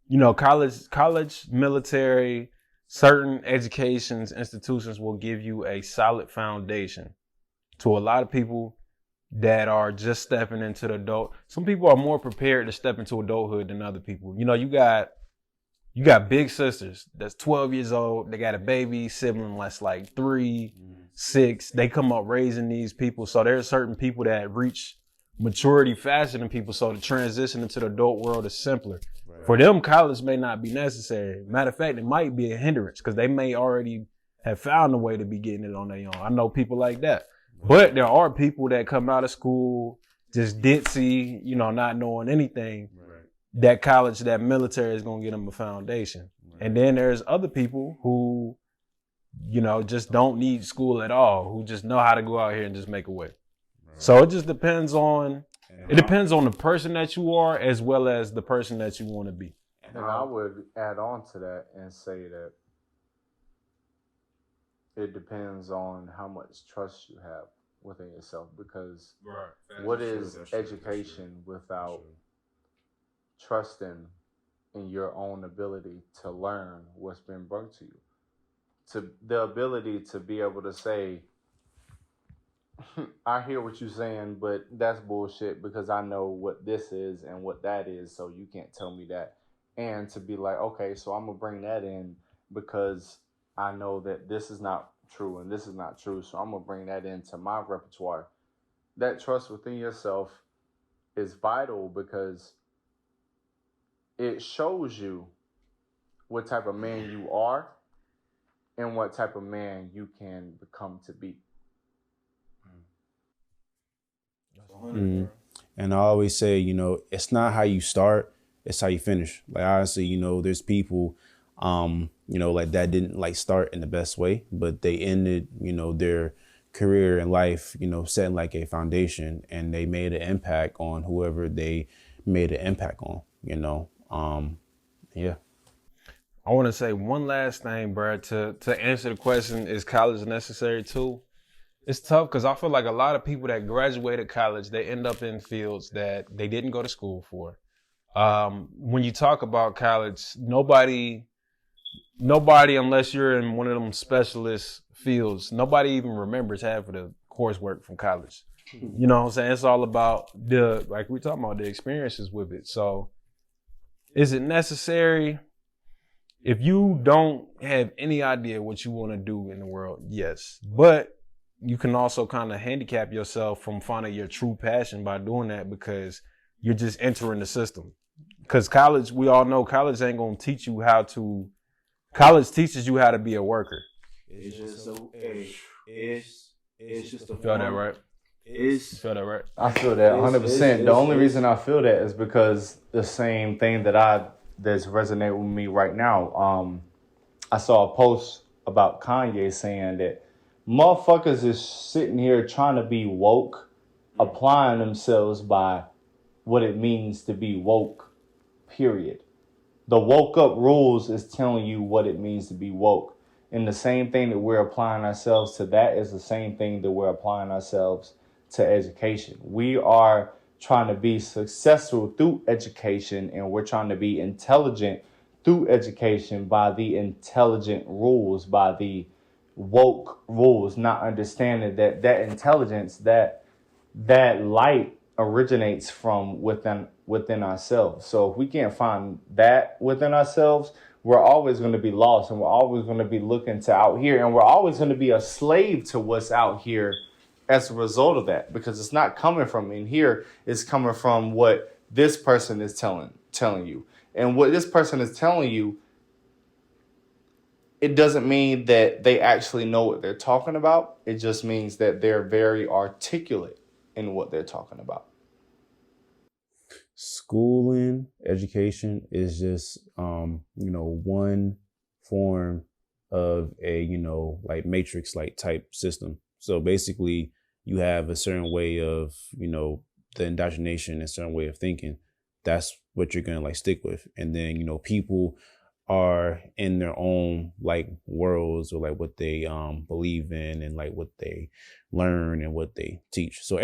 you know, college, military, certain educations, institutions will give you a solid foundation. To a lot of people that are just stepping into the adult, some people are more prepared to step into adulthood than other people. You know, you got big sisters that's 12 years old. They got a baby sibling that's like 3, 6. They come up raising these people. So there's certain people that reach maturity faster than people. So the transition into the adult world is simpler. Right. For them, college may not be necessary. Matter of fact, it might be a hindrance because they may already have found a way to be getting it on their own. I know people like that. But there are people that come out of school just ditzy, you know, not knowing anything. Right. That college, that military is going to get them a foundation. Right. And then there's other people who, you know, just don't need school at all, who just know how to go out here and just make a way. Right. So it just depends on the person that you are as well as the person that you want to be. And I would add on to that and say that it depends on how much trust you have within yourself, because what is education without trusting in your own ability to learn what's been brought to you, to the ability to be able to say, I hear what you're saying, but that's bullshit because I know what this is and what that is, so you can't tell me that. And to be like, okay, so I'm gonna bring that in because I know that this is not true and this is not true, so I'm gonna bring that into my repertoire. That trust within yourself is vital because it shows you what type of man you are and what type of man you can become to be. And I always say, you know, it's not how you start, it's how you finish. Like honestly, you know, there's people you know, like that didn't like start in the best way, but they ended, you know, their career and life, you know, setting like a foundation, and they made an impact on whoever they made an impact on, you know. Yeah. I want to say one last thing, bro, to answer the question, is college necessary too? It's tough because I feel like a lot of people that graduated college, they end up in fields that they didn't go to school for. When you talk about college, nobody, unless you're in one of them specialist fields, nobody even remembers half of the coursework from college. You know what I'm saying? It's all about like we talking about, the experiences with it. So is it necessary? If you don't have any idea what you want to do in the world, yes. But you can also kind of handicap yourself from finding your true passion by doing that, because you're just entering the system. Because college, we all know college ain't going to teach you how to, college teaches you how to be a worker. It's just so, it's just a You feel that right? You feel that right? I feel that 100%. The only reason I feel that is because the same thing that's resonating with me right now. I saw a post about Kanye saying that motherfuckers is sitting here trying to be woke, applying themselves by what it means to be woke, period. The woke up rules is telling you what it means to be woke. And the same thing that we're applying ourselves to, that is the same thing that we're applying ourselves to education. We are trying to be successful through education, and we're trying to be intelligent through education by the intelligent rules, by the woke rules, not understanding that intelligence, that light originates from within ourselves. So if we can't find that within ourselves, we're always going to be lost, and we're always going to be looking to out here, and we're always going to be a slave to what's out here as a result of that, because it's not coming from in here. It's coming from what this person is telling you. And what this person is telling you, it doesn't mean that they actually know what they're talking about. It just means that they're very articulate in what they're talking about. Schooling, education is just, one form of a, like matrix like type system. So basically you have a certain way of, the indoctrination, a certain way of thinking. That's what you're going to like stick with. And then, people are in their own like worlds, or like what they believe in, and like what they learn and what they teach. So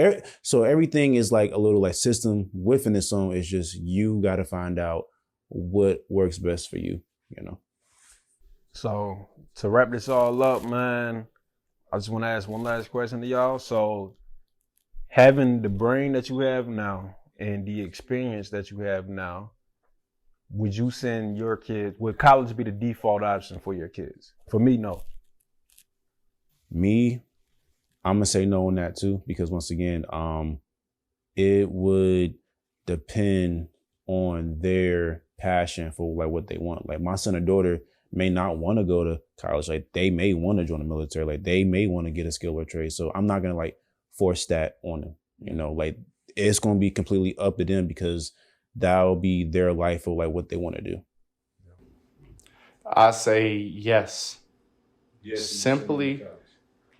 everything is like a little like system within its own. It's just you got to find out what works best for you, So to wrap this all up, man, I just want to ask one last question to y'all. So having the brain that you have now and the experience that you have now, would you send your kids, would college be the default option for your kids? For me, no. Me, I'm gonna say no on that too, because once again, it would depend on their passion for like what they want. Like my son or daughter may not want to go to college. Like they may want to join the military. Like they may want to get a skill or trade. So I'm not gonna like force that on them. Like it's gonna be completely up to them, because that'll be their life or like what they want to do. I say yes. Simply,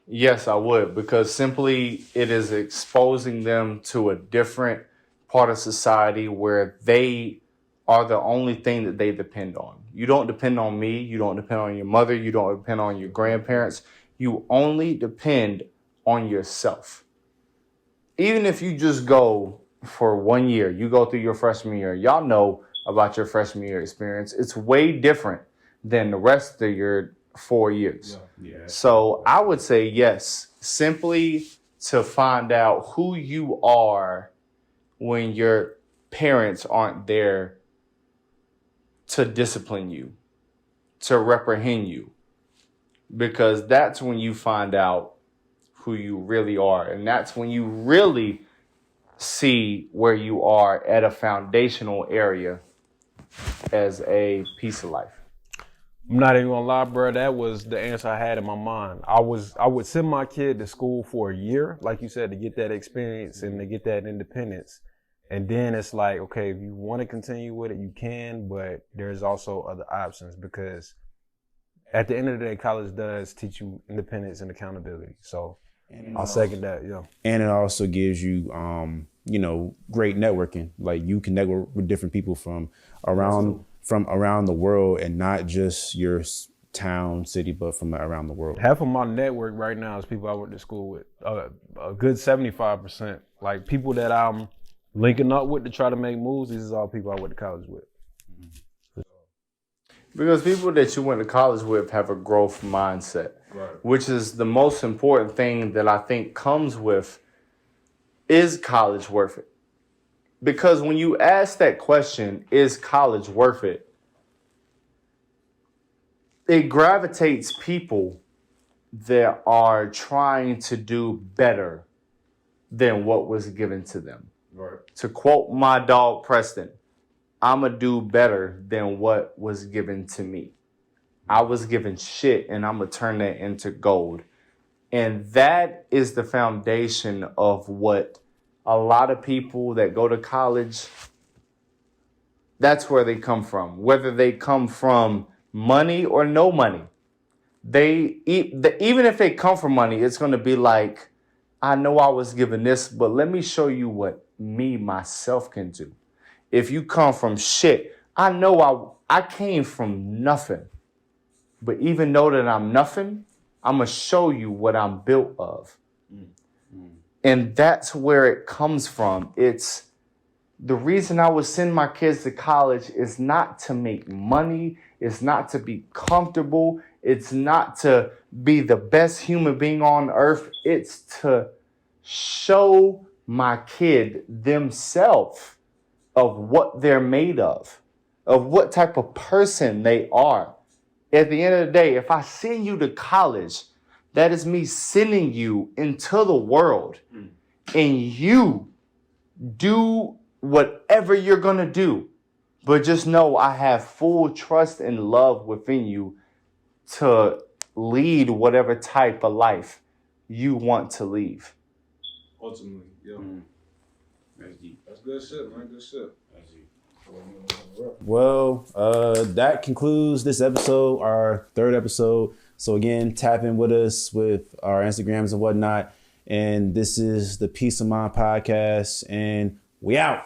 yes, I would, because simply it is exposing them to a different part of society where they are the only thing that they depend on. You don't depend on me. You don't depend on your mother. You don't depend on your grandparents. You only depend on yourself. Even if you just go for 1 year, you go through your freshman year, y'all know about your freshman year experience. It's way different than the rest of your 4 years. Yeah. So I would say yes, simply to find out who you are when your parents aren't there to discipline you, to reprehend you, because that's when you find out who you really are. And that's when you really see where you are at a foundational area as a piece of life. I'm not even gonna lie, bro. That was the answer I had in my mind. I would send my kid to school for a year, like you said, to get that experience and to get that independence. And then it's like, okay, if you want to continue with it, you can, but there's also other options, because at the end of the day, college does teach you independence and accountability. So I'll second that, yeah. And it also gives you, great networking. Like you can network with different people from around the world, and not just your town, city, but from around the world? Half of my network right now is people I went to school with. A good 75%. Like people that I'm linking up with to try to make moves. These is all people I went to college with. Because people that you went to college with have a growth mindset, right, which is the most important thing that I think comes with, is college worth it? Because when you ask that question, is college worth it? It gravitates people that are trying to do better than what was given to them. Right. To quote my dog Preston, I'ma do better than what was given to me. I was given shit and I'ma turn that into gold. And that is the foundation of what a lot of people that go to college, that's where they come from. Whether they come from money or no money, even if they come from money, it's going to be like, I know I was given this, but let me show you what me, myself can do. If you come from shit, I know I came from nothing. But even though that I'm nothing, I'm going to show you what I'm built of. And that's where it comes from. It's the reason I would send my kids to college is not to make money. It's not to be comfortable. It's not to be the best human being on earth. It's to show my kid themselves of what they're made of what type of person they are. At the end of the day, if I send you to college, that is me sending you into the world, and you do whatever you're going to do. But just know I have full trust and love within you to lead whatever type of life you want to leave. Ultimately, yeah. That's deep. That's good shit, man. Good shit. That's deep. Well, that concludes this episode, our third episode. So again, tap in with us with our Instagrams and whatnot. And this is the Peace of Mind podcast, and we out.